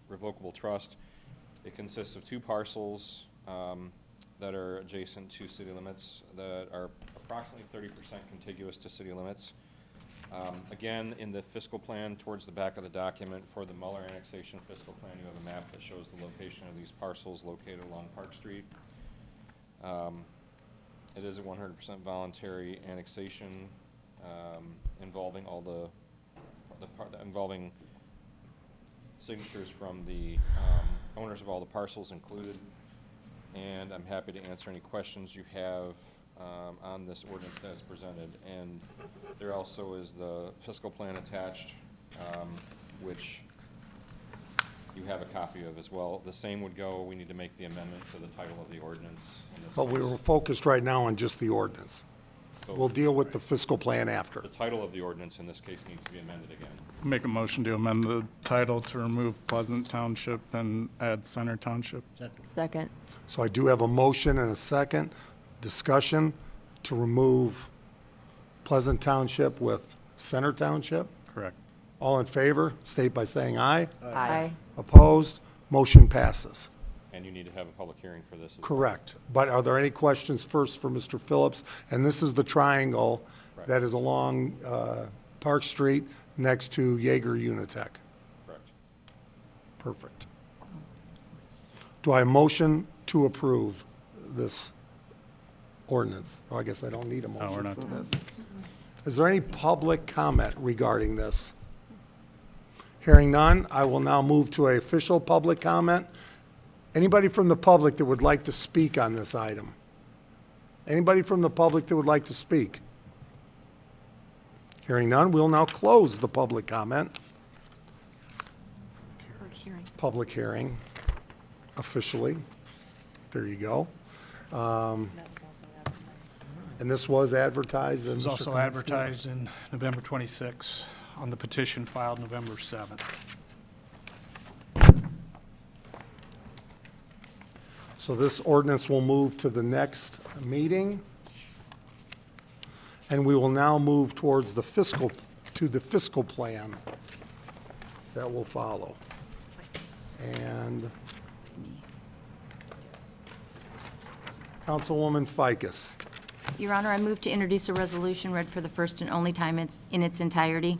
Revocable Trust. It consists of two parcels that are adjacent to city limits that are approximately 30% contiguous to city limits. Again, in the fiscal plan towards the back of the document for the Muller annexation fiscal plan, you have a map that shows the location of these parcels located along Park Street. It is a 100% voluntary annexation involving all involving signatures from the owners of all the parcels included. And I'm happy to answer any questions you have on this ordinance that is presented. And there also is the fiscal plan attached, which you have a copy of as well. The same would go, we need to make the amendment to the title of the ordinance in this But we case. were focused right now on just the ordinance. So- We'll deal with the fiscal plan after. The title of the ordinance in this case needs to be amended again. Make a motion to amend the title to remove Pleasant Township and add Center Township. Second. So I do have a motion and a second discussion to remove Pleasant Township with Center Township. Correct. All in favor, state by saying aye. Aye. Opposed? Motion passes. And you need to have a public hearing for this as well. Correct. But are there any questions first for Mr. Phillips? And this is the triangle Correct. that is along Park Street next to Jaeger Unitech. Correct. Perfect. Do I have a motion to approve this ordinance? Oh, I guess I don't need a we're motion not for doing this. Is there any public comment regarding this? Hearing none, I will now move to a official public comment. Anybody from the public that would like to speak on this item? Anybody from the public that would like to speak? Hearing none, we'll now close the public comment. Public hearing, officially. There you go. And this was advertised. It was also advertised in November 26, on the petition filed November 7th. So this ordinance will move to the next meeting. And we will now move towards the fiscal plan that will follow. And Councilwoman Ficus. Your Honor, I move to introduce a resolution read for the first and only time in its entirety.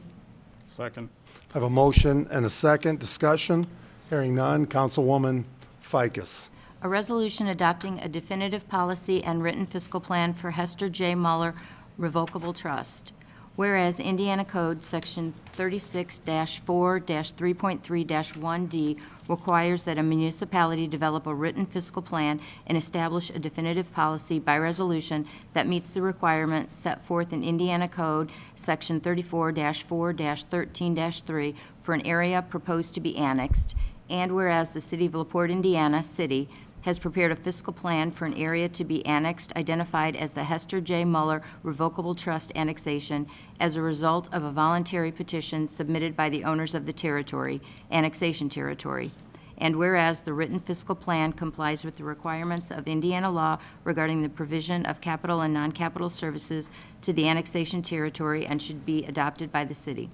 Second. I have a motion and a second. Discussion. Hearing none. Councilwoman Ficus. A resolution adopting a definitive policy and written fiscal plan for Hester J. Muller Revocable Trust. Whereas Indiana Code Section 36-4-3.3-1D requires that a municipality develop a written fiscal plan and establish a definitive policy by resolution that meets the requirements set forth in Indiana Code Section 34-4-13-3 for an area proposed to be annexed. And whereas the City of LaPorte, Indiana, City, has prepared a fiscal plan for an area to be annexed identified as the Hester J. Muller Revocable Trust Annexation as a result of a voluntary petition submitted by the owners of the territory, annexation territory. And whereas the written fiscal plan complies with the requirements of Indiana law regarding the provision of capital and non-capital services to the annexation territory and should be adopted by the city.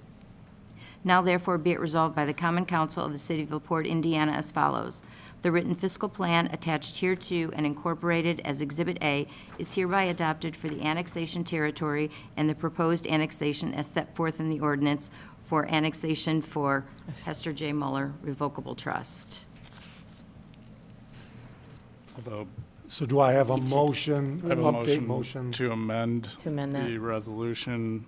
Now therefore be it resolved by the Common Council of the City of LaPorte, Indiana as follows. The written fiscal plan attached hereto and incorporated as Exhibit A is hereby adopted for the annexation territory and the proposed annexation as set forth in the ordinance for annexation for Hester J. Muller Revocable Trust. Although, So do I have a motion, I have a update motion motion? to amend To amend that. the resolution,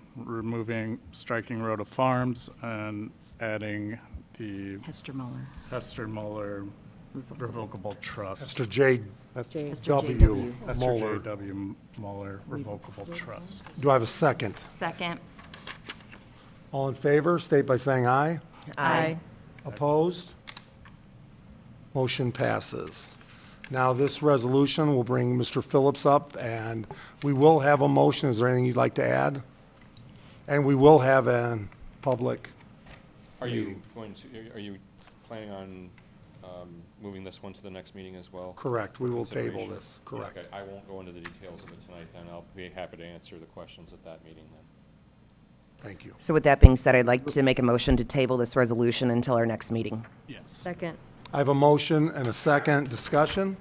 striking Rhoda Farms and adding the Hester Muller. Hester Muller Revocable Trust. Mr. J. Hester W. Hester Muller. J.W. Muller Revocable Trust. Do I have a second? Second. All in favor, state by saying aye. Aye. Opposed? Motion passes. Now, this resolution will bring Mr. Phillips up, and we will have a motion. Is there anything you'd like to add? And we will have a public Are you meeting. are you planning on moving this one to the next meeting as well? Correct. We will table Consideration? this. Correct. Okay, I won't go into the details of it tonight then. I'll be happy to answer the questions at that meeting then. Thank you. So with that being said, I'd like to make a motion to table this resolution until our next meeting. Yes. Second. I have a motion and a second. Discussion?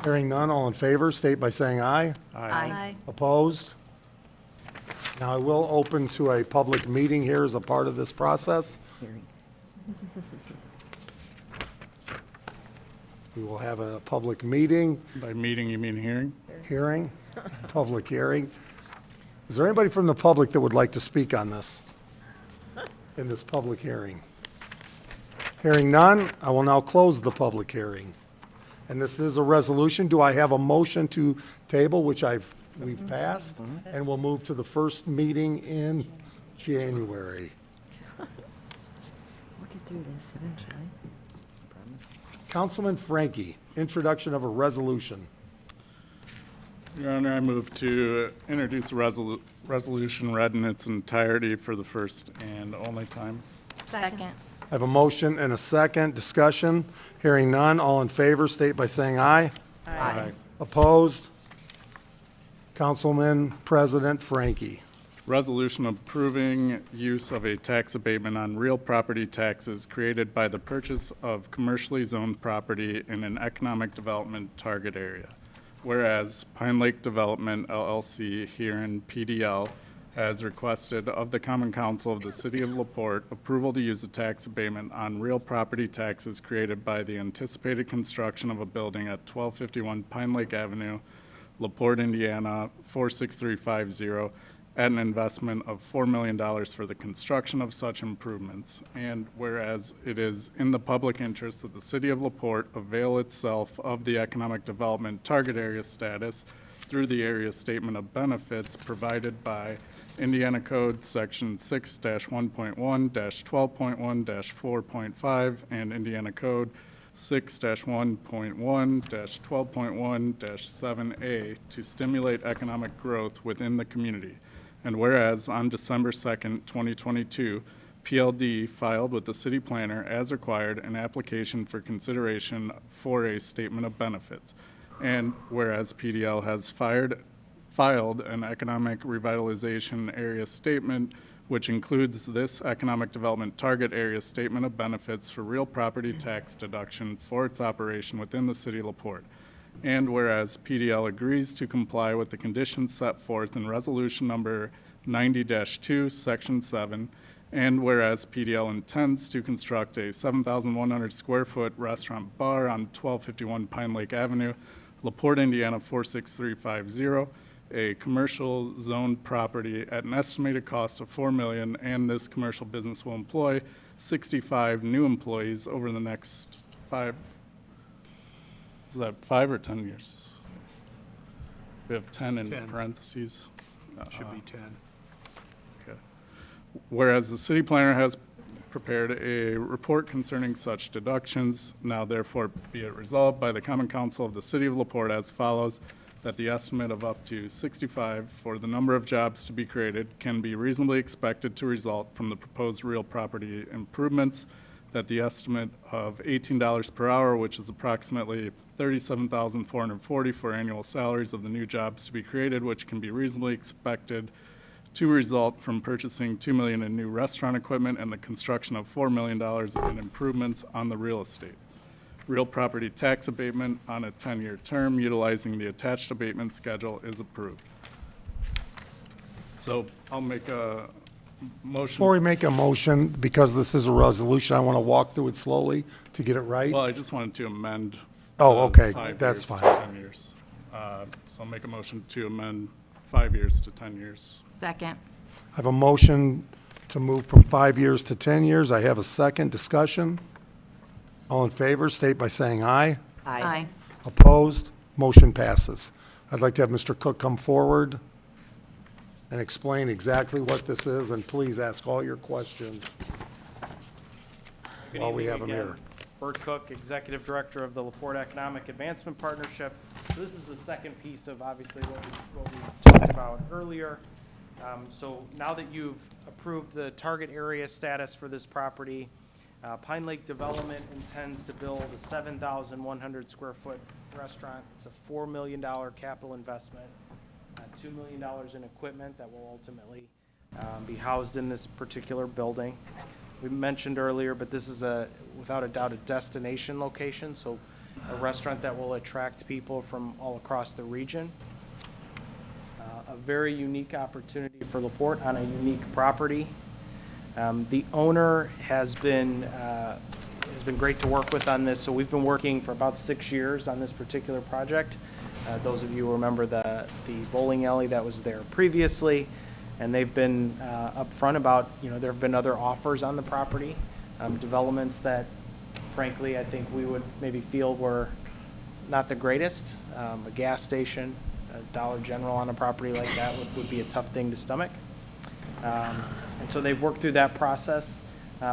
Hearing none, all in favor, state by saying aye. Aye. Opposed? Now, I will open to a public meeting here as a part of this process. We will have a public meeting, By meeting, you mean hearing? public hearing. Is there anybody from the public that would like to speak on this, in this public hearing? Hearing none, I will now close the public hearing. And this is a resolution. Do I have a motion to table, which we've passed? And we'll move to the first meeting in January. We'll get through this eventually. Councilman Frankie, introduction of a resolution. Your Honor, I move to introduce a resolution read in its entirety for the first and only time. Second. I have a motion and a second. Discussion. Hearing none. All in favor, state by saying aye. Aye. Opposed? Councilman President Frankie. Resolution approving use of a tax abatement on real property taxes created by the purchase of commercially zoned property in an economic development target area. Whereas Pine Lake Development LLC here in PDL as requested of the Common Council of the City of LaPorte, approval to use a tax abatement on real property taxes created by the anticipated construction of a building at 1251 Pine Lake Avenue, LaPorte, Indiana, 46350, at an investment of $4 million for the construction of such improvements. And whereas it is in the public interest that the City of LaPorte avail itself of the economic development target area status through the area statement of benefits provided by Indiana Code Section 6-1.1-12.1-4.5 and Indiana Code 6-1.1-12.1-7A to stimulate economic growth within the community. And whereas on December 2nd, 2022, PLD filed with the city planner as required an application for consideration for a statement of benefits. And whereas PDL has filed an economic revitalization area statement, which includes this economic development target area statement of benefits for real property tax deduction for its operation within the city of LaPorte. And whereas PDL agrees to comply with the conditions set forth in resolution number 90-2, section 7, and whereas PDL intends to construct a 7,100 square foot restaurant bar on 1251 Pine Lake Avenue, LaPorte, Indiana 46350, a commercial zone property at an estimated cost of $4 million, and this commercial business will employ 65 new employees over the next 5 or 10 years? We have 10 in 10. parentheses. Should be 10. Okay. Whereas the city planner has prepared a report concerning such deductions, now therefore be it resolved by the Common Council of the City of LaPorte as follows, that the estimate of up to 65 for the number of jobs to be created can be reasonably expected to result from the proposed real property improvements, that the estimate of $18 per hour, which is approximately $37,440 for annual salaries of the new jobs to be created, which can be reasonably expected to result from purchasing $2 million in new restaurant equipment and the construction of $4 million in improvements on the real estate. Real property tax abatement on a 10-year term utilizing the attached abatement schedule is approved. So I'll make a motion. Before we make a motion, because this is a resolution, I want to walk through it slowly to get it right. Well, I just wanted to amend. Oh, okay, 5 that's years fine. to 10 years. So I'll make a motion to amend 5 years to 10 years. Second. I have a motion to move from 5 years to 10 years. I have a second discussion. All in favor, state by saying aye. Aye. Opposed? Motion passes. I'd like to have Mr. Cook come forward and explain exactly what this is, and please ask all your questions Good while we evening have him again. here. Bert Cook, Executive Director of the LaPorte Economic Advancement Partnership. So this is the second piece of obviously what we talked about earlier. So now that you've approved the target area status for this property, Pine Lake Development intends to build a 7,100 square foot restaurant. It's a $4 million capital investment, $2 million in equipment that will ultimately be housed in this particular building. We mentioned earlier, but this is without a doubt, a destination location, so a restaurant that will attract people from all across the region. A very unique opportunity for LaPorte on a unique property. The owner has been great to work with on this, so we've been working for about 6 years on this particular project. Those of you who remember the bowling alley that was there previously, and they've been upfront about, there have been other offers on the property, developments that frankly I think we would maybe feel were not the greatest. A gas station, a Dollar General on a property like that would be a tough thing to stomach. And so they've worked through that process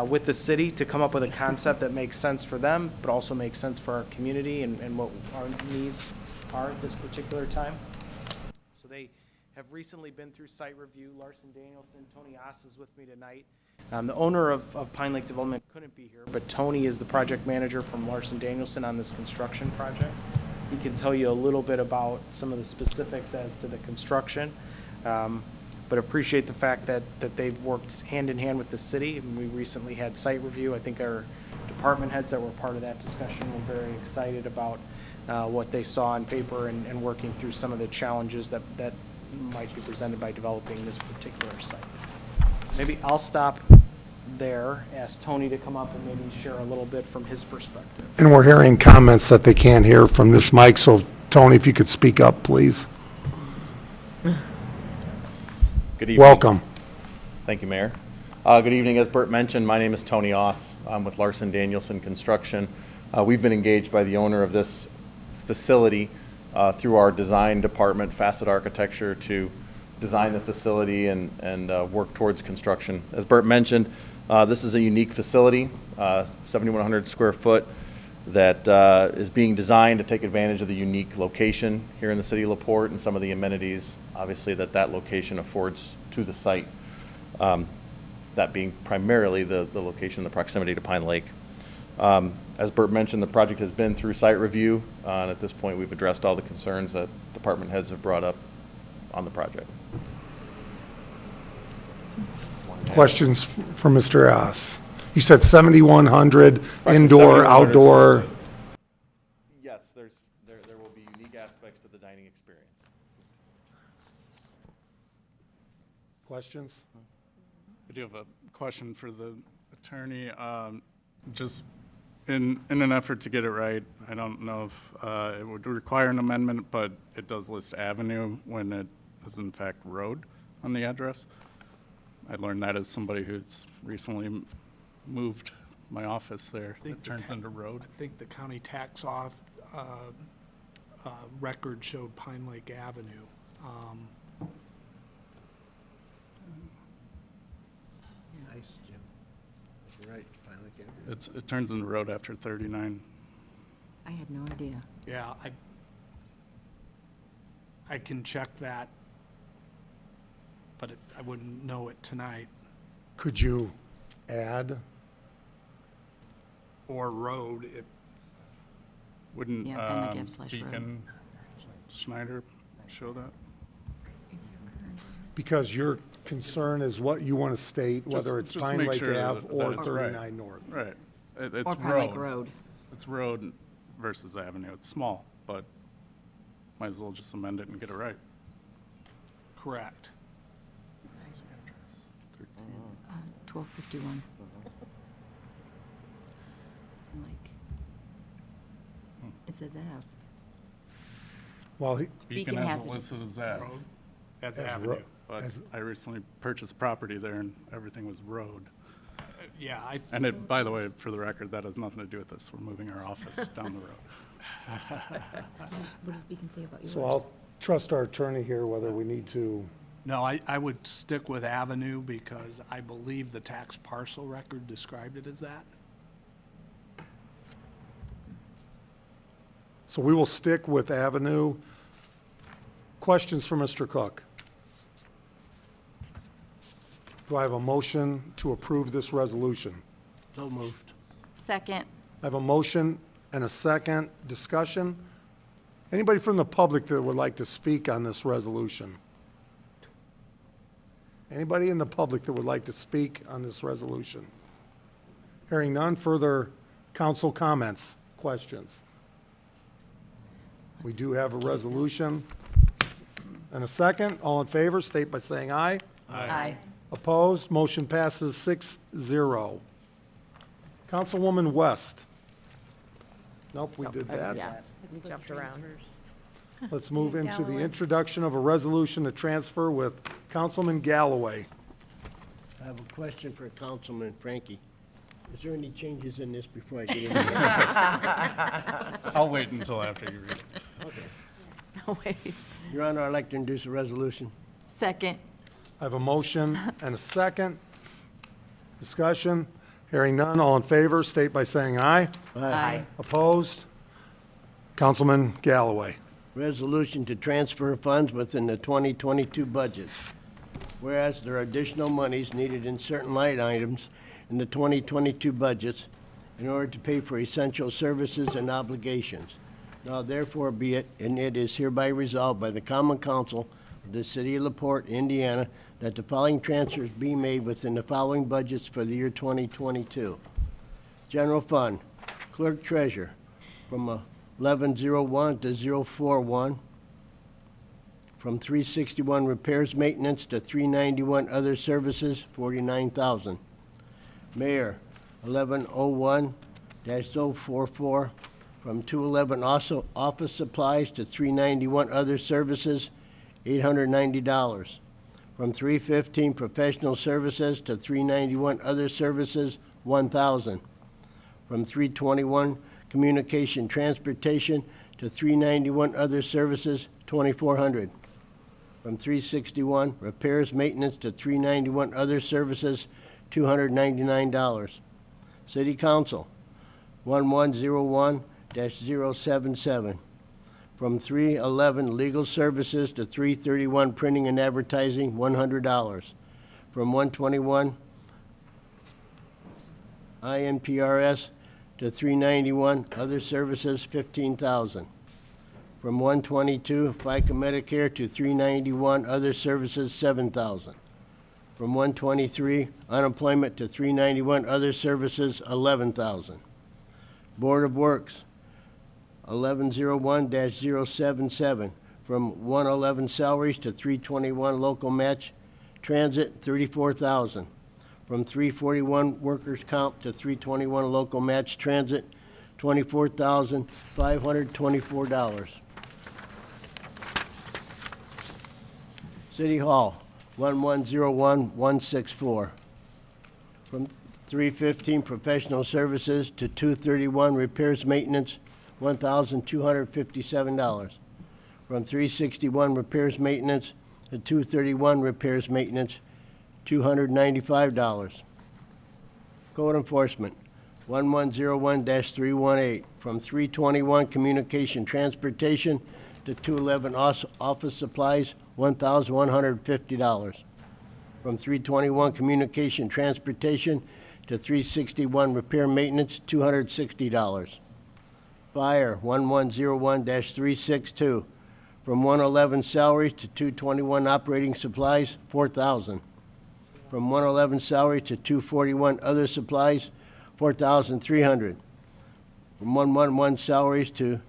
with the city to come up with a concept that makes sense for them, but also makes sense for our community and what our needs are at this particular time. So they have recently been through site review. Larson Danielson, Tony Oss is with me tonight. The owner of Pine Lake Development couldn't be here, but Tony is the project manager from Larson Danielson on this construction project. He can tell you a little bit about some of the specifics as to the construction, but appreciate the fact that they've worked hand in hand with the city. And we recently had site review. I think our department heads that were part of that discussion were very excited about what they saw on paper and working through some of the challenges that might be presented by developing this particular site. Maybe I'll stop there, ask Tony to come up and maybe share a little bit from his perspective. And we're hearing comments that they can't hear from this mic, so Tony, if you could speak up, please. Good evening. Welcome. Thank you, Mayor. Good evening. As Bert mentioned, my name is Tony Oss. I'm with Larson Danielson Construction. We've been engaged by the owner of this facility through our design department, Facet Architecture, to design the facility and work towards construction. As Bert mentioned, this is a unique facility, 7,100 square foot, that is being designed to take advantage of the unique location here in the city of LaPorte and some of the amenities, obviously, that location affords to the site. That being primarily the location, the proximity to Pine Lake. As Bert mentioned, the project has been through site review, and at this point, we've addressed all the concerns that department heads have brought up on the project. Questions for Mr. Oss? You said 7,100 indoor, 7,100 outdoor. Yes, there will be unique aspects to the dining experience. Questions? I do have a question for the attorney. Just in an effort to get it right, I don't know if it would require an amendment, but it does list avenue when it is in fact road on the address. I learned that as somebody who's recently moved my office there. It turns into road. I think the county tax off record showed Pine Lake Avenue. Nice, Jim. You're right, finally came here. It turns into road after 39. I had no idea. Yeah, I can check that, but I wouldn't know it tonight. Could you add? Or road, it, Wouldn't Yeah, Penn/road. Beacon Schneider show that? Because your concern is what you want to state, whether it's Just Pine make Lake sure Ave that or it's right. 39 North. Right. It's Or Pine Lake Road. It's road versus avenue. It's small, but might as well just amend it and get it right. correct. 1251. Like, it says Ave. Well, Beacon Beacon has has it it. listed as Ave, Road as As avenue. ro- but as- I recently purchased property there and everything was road. Yeah, And it, by the way, for the record, that has nothing to do with this. We're moving our office down the road. What does Beacon say about yours? so I'll trust our attorney here whether we need to. no, I would stick with avenue because I believe the tax parcel record described it as that. So we will stick with Avenue. Questions for Mr. Cook? Do I have a motion to approve this resolution? So moved. Second. I have a motion and a second. Discussion? Anybody from the public that would like to speak on this resolution? Anybody in the public that would like to speak on this resolution? Hearing none, further council comments, questions? We do have a resolution and a second. All in favor, state by saying aye. Aye. Opposed, motion passes 6-0. Councilwoman West. Nope, we did that. Yeah, we jumped around. Let's move into the Galloway. introduction of a resolution to transfer with Councilman Galloway. I have a question for Councilman Frankie. Is there any changes in this before I get into it? I'll wait until after you read it. Oh, wait. Your Honor, I'd like to introduce a resolution. Second. I have a motion and a second. Discussion. Hearing none, all in favor, state by saying aye. Aye. Opposed? Councilman Galloway. Resolution to transfer funds within the 2022 budget. Whereas there are additional monies needed in certain line items in the 2022 budgets in order to pay for essential services and obligations. Now therefore be it, and it is hereby resolved by the Common Council of the City of LaPorte, Indiana, that the following transfers be made within the following budgets for the year 2022. General Fund, Clerk Treasurer, from 1101 to 041. From 361 repairs, maintenance to 391 other services, $49,000. Mayor, 1101-044, from 211 also office supplies to 391 other services, $890. From 315 professional services to 391 other services, $1,000. From 321 communication transportation to 391 other services, $2,400. From 361 repairs maintenance to 391 other services, $299. City Council, 1101-077. From 311 legal services to 331 printing and advertising, $100. From 121 INPRS to 391 other services, $15,000. From 122 FICA Medicare to 391 other services, $7,000. From 123 unemployment to 391 other services, $11,000. Board of Works, 1101-077, from 111 salaries to 321 local match transit, $34,000. From 341 workers' comp to 321 local match transit, $24,524. City Hall, 1101-164, from 315 professional services to 231 repairs maintenance, $1,257. From 361 repairs maintenance to 231 repairs maintenance, $295. Code Enforcement, 1101-318, from 321 communication transportation to 211 office supplies, $1,150. From 321 communication transportation to 361 repair maintenance, $260. Fire, 1101-362, from 111 salaries to 221 operating supplies, $4,000. From 111 salaries to 241 other supplies, $4,300. From 111 salaries to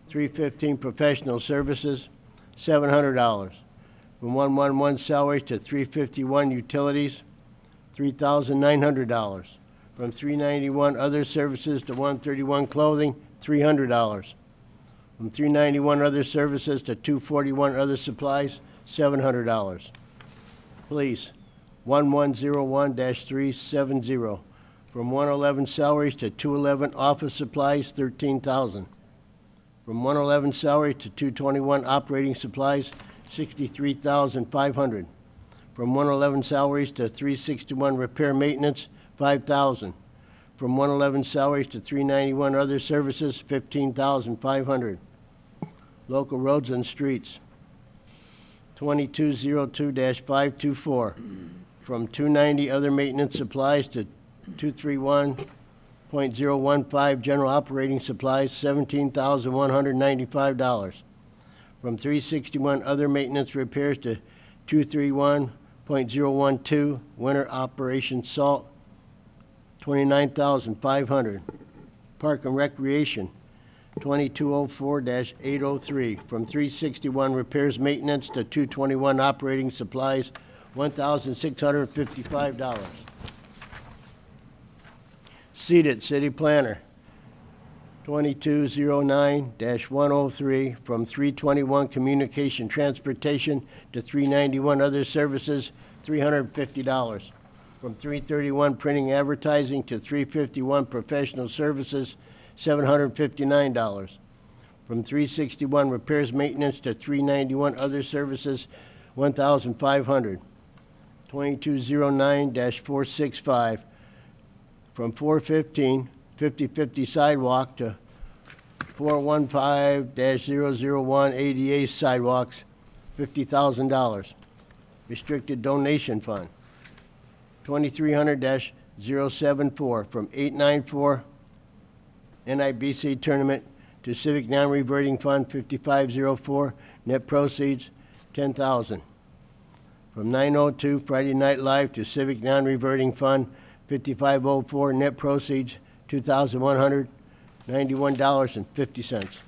315 professional services, $700. From 111 salaries to 351 utilities, $3,900. From 391 other services to 131 clothing, $300. From 391 other services to 241 other supplies, $700. Police, 1101-370, from 111 salaries to 211 office supplies, $13,000. From 111 salary to 221 operating supplies, $63,500. From 111 salaries to 361 repair maintenance, $5,000. From 111 salaries to 391 other services, $15,500. Local roads and streets, 2202-524, from 290 other maintenance supplies to 231.015 general operating supplies, $17,195. From 361 other maintenance repairs to 231.012 winter operation salt, $29,500. Park and Recreation, 2204-803, from 361 repairs maintenance to 221 operating supplies, $1,655. Seated City Planner, 2209-103, from 321 communication transportation to 391 other services, $350. From 331 printing advertising to 351 professional services, $759. From 361 repairs maintenance to 391 other services, $1,500. 2209-465, from 415 50/50 sidewalk to 415-001 ADA sidewalks, $50,000. Restricted donation fund, 2300-074, from 894 NIBC tournament to Civic Non-Reverting Fund, 5504, net proceeds, $10,000. From 902 Friday Night Live to Civic Non-Reverting Fund, 5504, net proceeds, $2,191.50.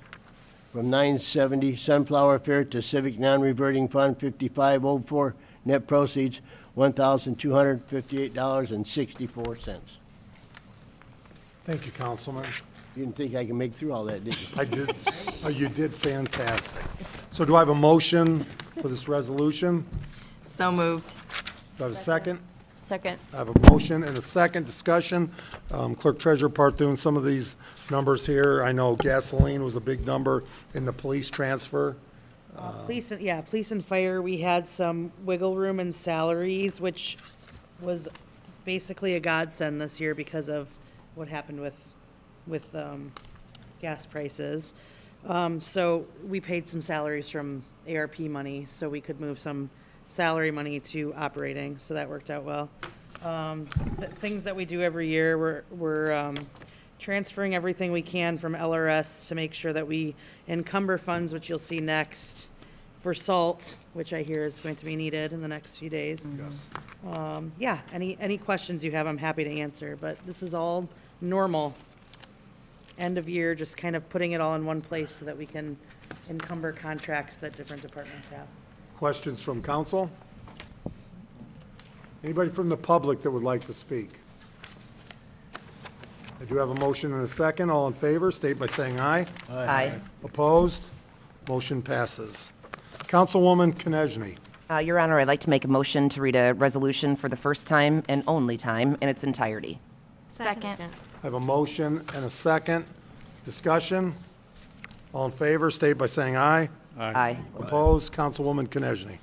from 970 Sunflower Fair to Civic Non-Reverting Fund 5504, net proceeds $1,258.64. Thank you, Councilman. You didn't think I could make through all that, did you? I did, you did fantastic. So do I have a motion for this resolution? So moved. Do I have a second? Second. I have a motion and a second discussion. Clerk Treasurer Parthun, some of these numbers here, I know gasoline was a big number in the police transfer. Police and fire, we had some wiggle room in salaries, which was basically a godsend this year because of what happened with gas prices. So we paid some salaries from ARP money, so we could move some salary money to operating, so that worked out well. Things that we do every year, we're transferring everything we can from LRS to make sure that we encumber funds, which you'll see next, for salt, which I hear is going to be needed in the next few days. Yes. Yeah, any questions you have, I'm happy to answer, but this is all normal. End of year, just kind of putting it all in one place so that we can encumber contracts that different departments have. Questions from council? Anybody from the public that would like to speak? I do have a motion and a second. All in favor, state by saying aye. Aye. Opposed? Motion passes. Councilwoman Konechny. Your Honor, I'd like to make a motion to read a resolution for the first time and only time in its entirety. Second. I have a motion and a second. Discussion? All in favor, state by saying aye. Aye. Opposed? Councilwoman Konechny.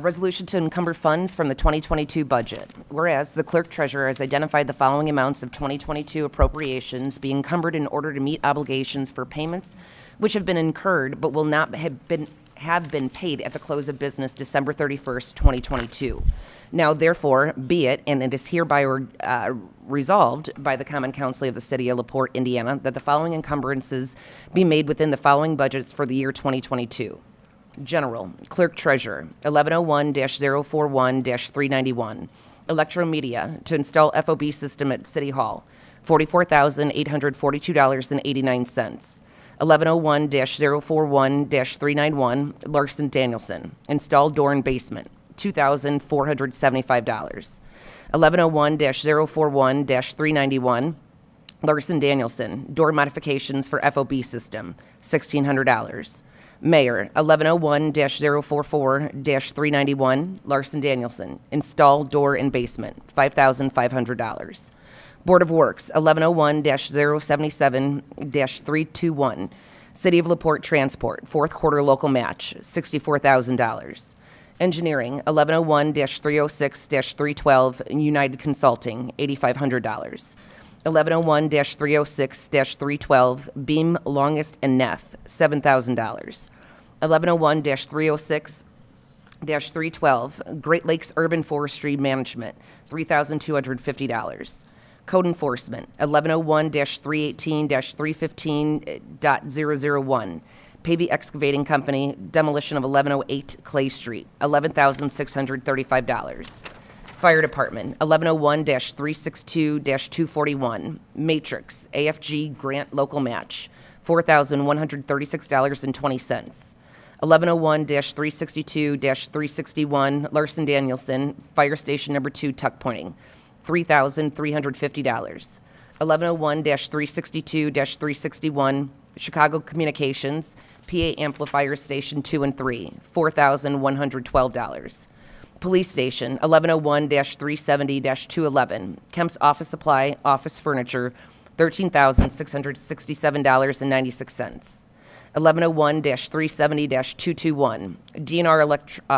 Resolution to encumber funds from the 2022 budget. Whereas the clerk treasurer has identified the following amounts of 2022 appropriations be encumbered in order to meet obligations for payments which have been incurred but will not have been paid at the close of business December 31st, 2022. Now, therefore, be it, and it is hereby resolved by the Common Council of the City of LaPorte, Indiana, that the following encumbrances be made within the following budgets for the year 2022. General, Clerk Treasurer, 1101-041-391. Electromedia, to install FOB system at City Hall, $44,842.89. 1101-041-391, Larson Danielson, install door and basement, $2,475. 1101-041-391, Larson Danielson, door modifications for FOB system, $1,600. Mayor, 1101-044-391, Larson Danielson, install door and basement, $5,500. Board of Works, 1101-077-321, City of LaPorte Transport, fourth quarter local match, $64,000. Engineering, 1101-306-312, United Consulting, $8,500. 1101-306-312, Beam, Longest, and Neff, $7,000. 1101-306-312, Great Lakes Urban Forestry Management, $3,250. Code Enforcement, 1101-318-315.001, Pavey Excavating Company, demolition of 1108 Clay Street, $11,635. Fire Department, 1101-362-241, Matrix, AFG Grant Local Match, $4,136.20. 1101-362-361, Larson Danielson, Fire Station Number 2, Tuck Pointing, $3,350. 1101-362-361, Chicago Communications, PA Amplifier Station 2 and 3, $4,112. Police Station, 1101-370-211, Kemp's Office Supply, Office Furniture, $13,667.96. 1101-370-221, DNR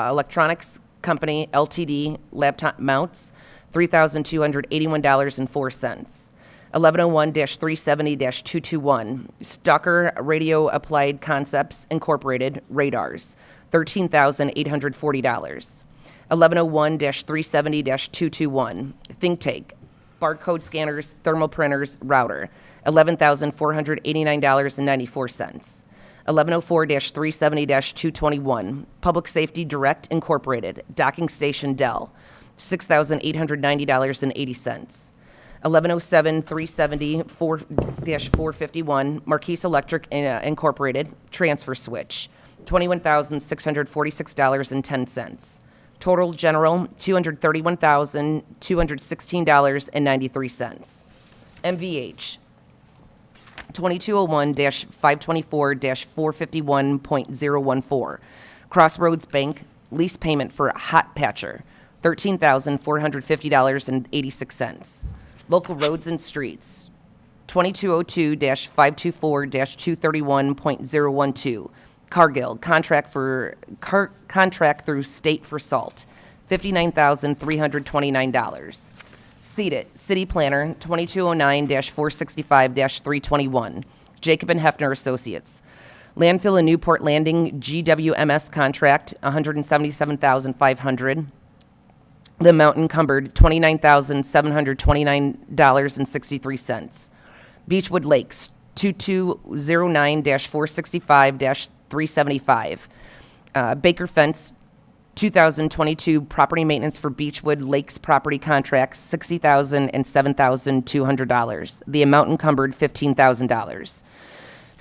Electronics Company, Ltd., Laptop Mounts, $3,281.04. 1101-370-221, Stalker Radio Applied Concepts, Incorporated, Radars, $13,840. 1101-370-221, Think Take, Barcode Scanners, Thermal Printers, Router, $11,489.94. 1104-370-221, Public Safety Direct, Incorporated, Docking Station Dell, $6,890.80. 1107-370-4-451, Marquise Electric Incorporated, transfer switch, $21,646.10. Total general, $231,216.93. MVH, 2201-524-451.014. Crossroads Bank, lease payment for a hot patcher, $13,450.86. Local roads and streets, 2202-524-231.012. Cargill, contract through state for salt, $59,329. Seated, City Planner, 2209-465-321. Jacob and Hefner Associates. Landfill in Newport Landing, GWMS contract, $177,500. The amount encumbered, $29,729.63. Beechwood Lakes, 2209-465-375. Baker Fence, 2022 property maintenance for Beechwood Lakes property contracts, $60,000 and $7,200. The amount encumbered, $15,000.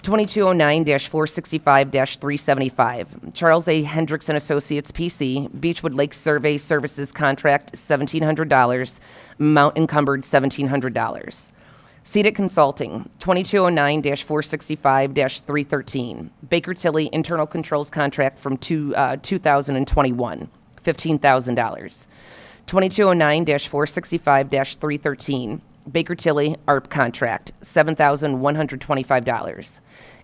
2209-465-375. Charles A. Hendricks and Associates, PC, Beechwood Lakes Survey Services contract, $1,700. Amount encumbered, $1,700. CEDIC Consulting, 2209-465-313. Baker Tilly Internal Controls Contract from 2021, $15,000. 2209-465-313. Baker Tilly ARP Contract, $7,125.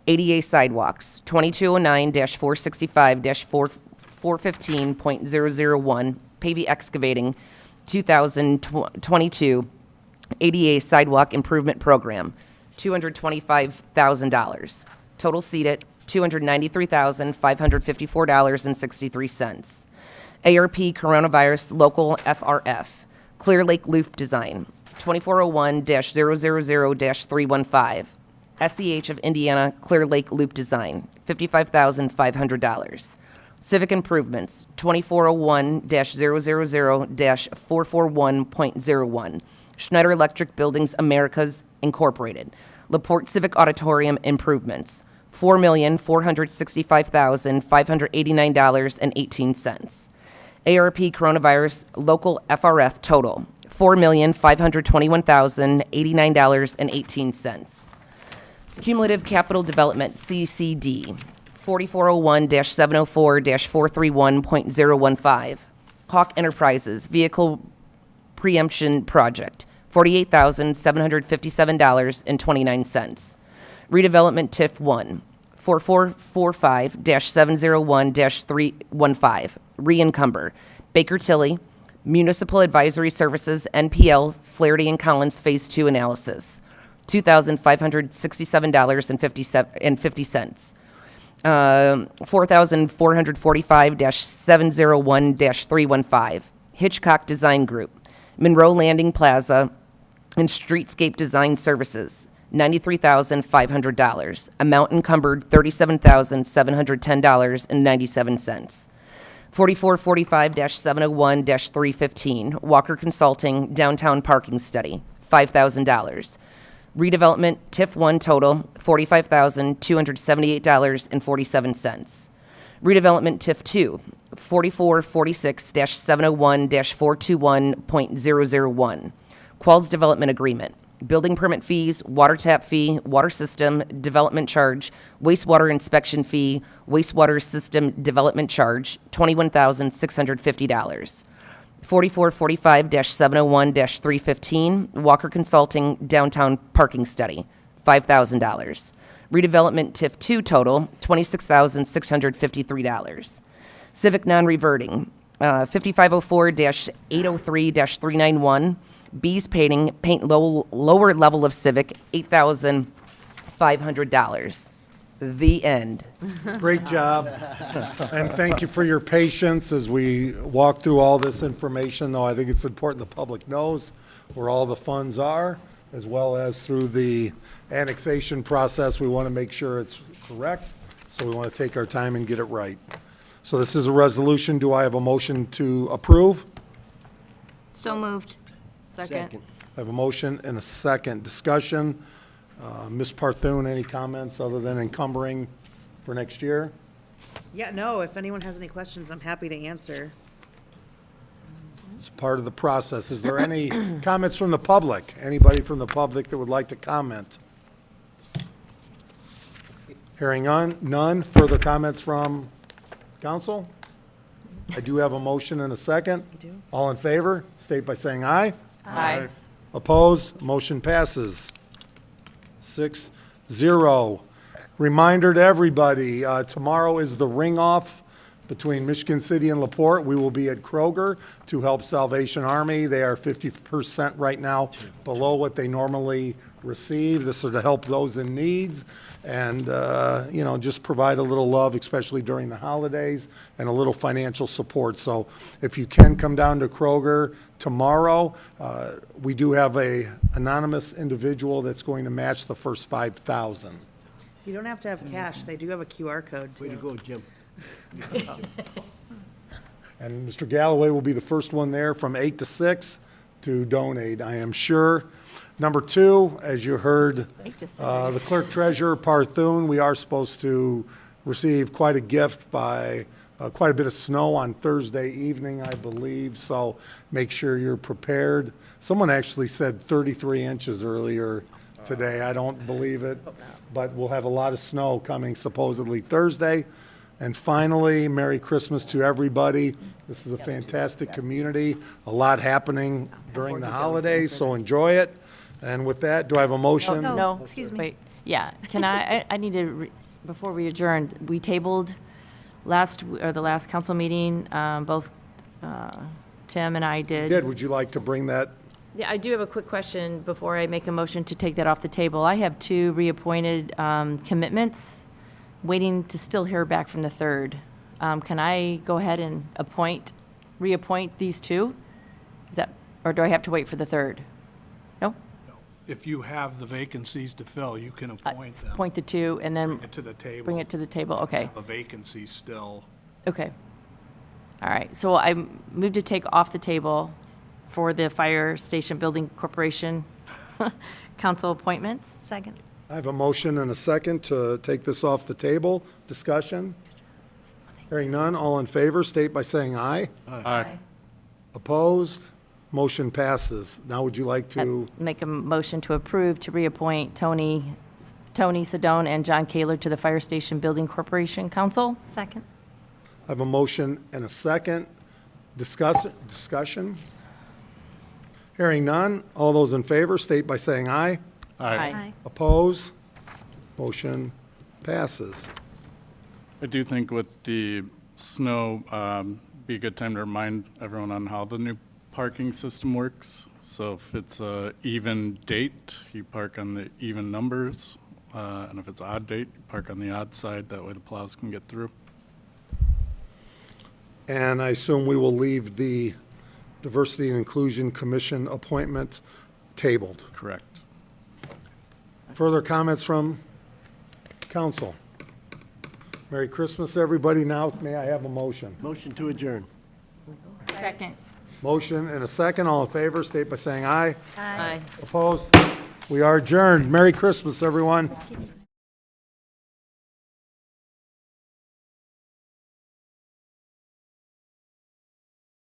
ADA Sidewalks, 2209-465-415.001. Pavey Excavating, 2022 ADA Sidewalk Improvement Program, $225,000. Total seated, $293,554.63. ARP Coronavirus Local FRF, Clear Lake Loop Design, 2401-000-315. SEH of Indiana Clear Lake Loop Design, $55,500. Civic Improvements, 2401-000-441.01. Schneider Electric Buildings Americas Incorporated. LaPorte Civic Auditorium Improvements, $4,465,589.18. ARP Coronavirus Local FRF Total, $4,521,089.18. Cumulative Capital Development, CCD, 4401-704-431.015. Hawk Enterprises Vehicle Preemption Project, $48,757.29. Redevelopment TIF 1, 4445-701-315. Re-encumber, Baker Tilly, Municipal Advisory Services, NPL, Flaherty and Collins Phase 2 Analysis, $2,567.50. 4445-701-315. Hitchcock Design Group, Monroe Landing Plaza and Streetscape Design Services, $93,500. Amount encumbered, $37,710.97. 4445-701-315. Walker Consulting Downtown Parking Study, $5,000. Redevelopment TIF 1 total, $45,278.47. Redevelopment TIF 2, 4446-701-421.001. Qualls Development Agreement, building permit fees, water tap fee, water system development charge, wastewater inspection fee, wastewater system development charge, $21,650. 4445-701-315, Walker Consulting Downtown Parking Study, $5,000. Redevelopment TIF 2 total, $26,653. Civic Non-Reverting, 5504-803-391, Bees Painting, paint lower level of Civic, $8,500. The end. Great job. And thank you for your patience as we walk through all this information, though I think it's important the public knows where all the funds are, as well as through the annexation process. We want to make sure it's correct, so we want to take our time and get it right. So this is a resolution. Do I have a motion to approve? So moved. Second. I have a motion and a second. Discussion. Ms. Parthun, any comments other than encumbering for next year? Yeah, no, if anyone has any questions, I'm happy to answer. It's part of the process. Is there any comments from the public? Anybody from the public that would like to comment? Hearing none. Further comments from council? I do have a motion and a second. You do? All in favor, state by saying aye. Aye. Opposed? Motion passes. 6-0. Reminder to everybody, tomorrow is the ring-off between Michigan City and LaPorte. We will be at Kroger to help Salvation Army. They are 50% right now below what they normally receive. This is to help those in needs and, just provide a little love, especially during the holidays, and a little financial support. So if you can come down to Kroger tomorrow, we do have a anonymous individual that's going to match the first 5,000. You don't have to have cash. They do have a QR code too. Way to go, Jim. And Mr. Galloway will be the first one there from 8 to 6 to donate, I am sure. Number 2, as you heard, the clerk treasurer, Parthun, we are supposed to receive quite a gift by quite a bit of snow on Thursday evening, I believe, so make sure you're prepared. Someone actually said 33 inches earlier today. I don't believe it, but we'll have a lot of snow coming supposedly Thursday. And finally, Merry Christmas to everybody. This is a fantastic community, a lot happening during the holidays, so enjoy it. And with that, do I have a motion? No, excuse me. Wait, yeah, can I need to, before we adjourn, we tabled the last council meeting, both Tim and I did. Would you like to bring that? Yeah, I do have a quick question before I make a motion to take that off the table. I have 2 reappointed commitments, waiting to still hear back from the 3rd. Can I go ahead and reappoint these 2? Is that, or do I have to wait for the 3rd? No? If you have the vacancies to fill, you can appoint them. Appoint the 2 and then Bring it to the table. bring it to the table, okay. A vacancy still. Okay. All right, so I move to take off the table for the Fire Station Building Corporation council appointments. Second. I have a motion and a second to take this off the table. Discussion? Hearing none, all in favor, state by saying aye. Aye. Opposed? Motion passes. Now would you like to, Make a motion to approve to reappoint Tony Sedone and John Kaler to the Fire Station Building Corporation Council. Second. I have a motion and a second. Discussion? Hearing none, all those in favor, state by saying aye. Aye. Oppose? Motion passes. I do think with the snow, be a good time to remind everyone on how the new parking system works. So if it's a even date, you park on the even numbers. And if it's odd date, you park on the odd side. That way the plows can get through. And I assume we will leave the Diversity and Inclusion Commission appointment tabled. Correct. Further comments from council? Merry Christmas, everybody. Now, may I have a motion? Motion to adjourn. Second. Motion and a second. All in favor, state by saying aye. Aye. Opposed? We are adjourned. Merry Christmas, everyone.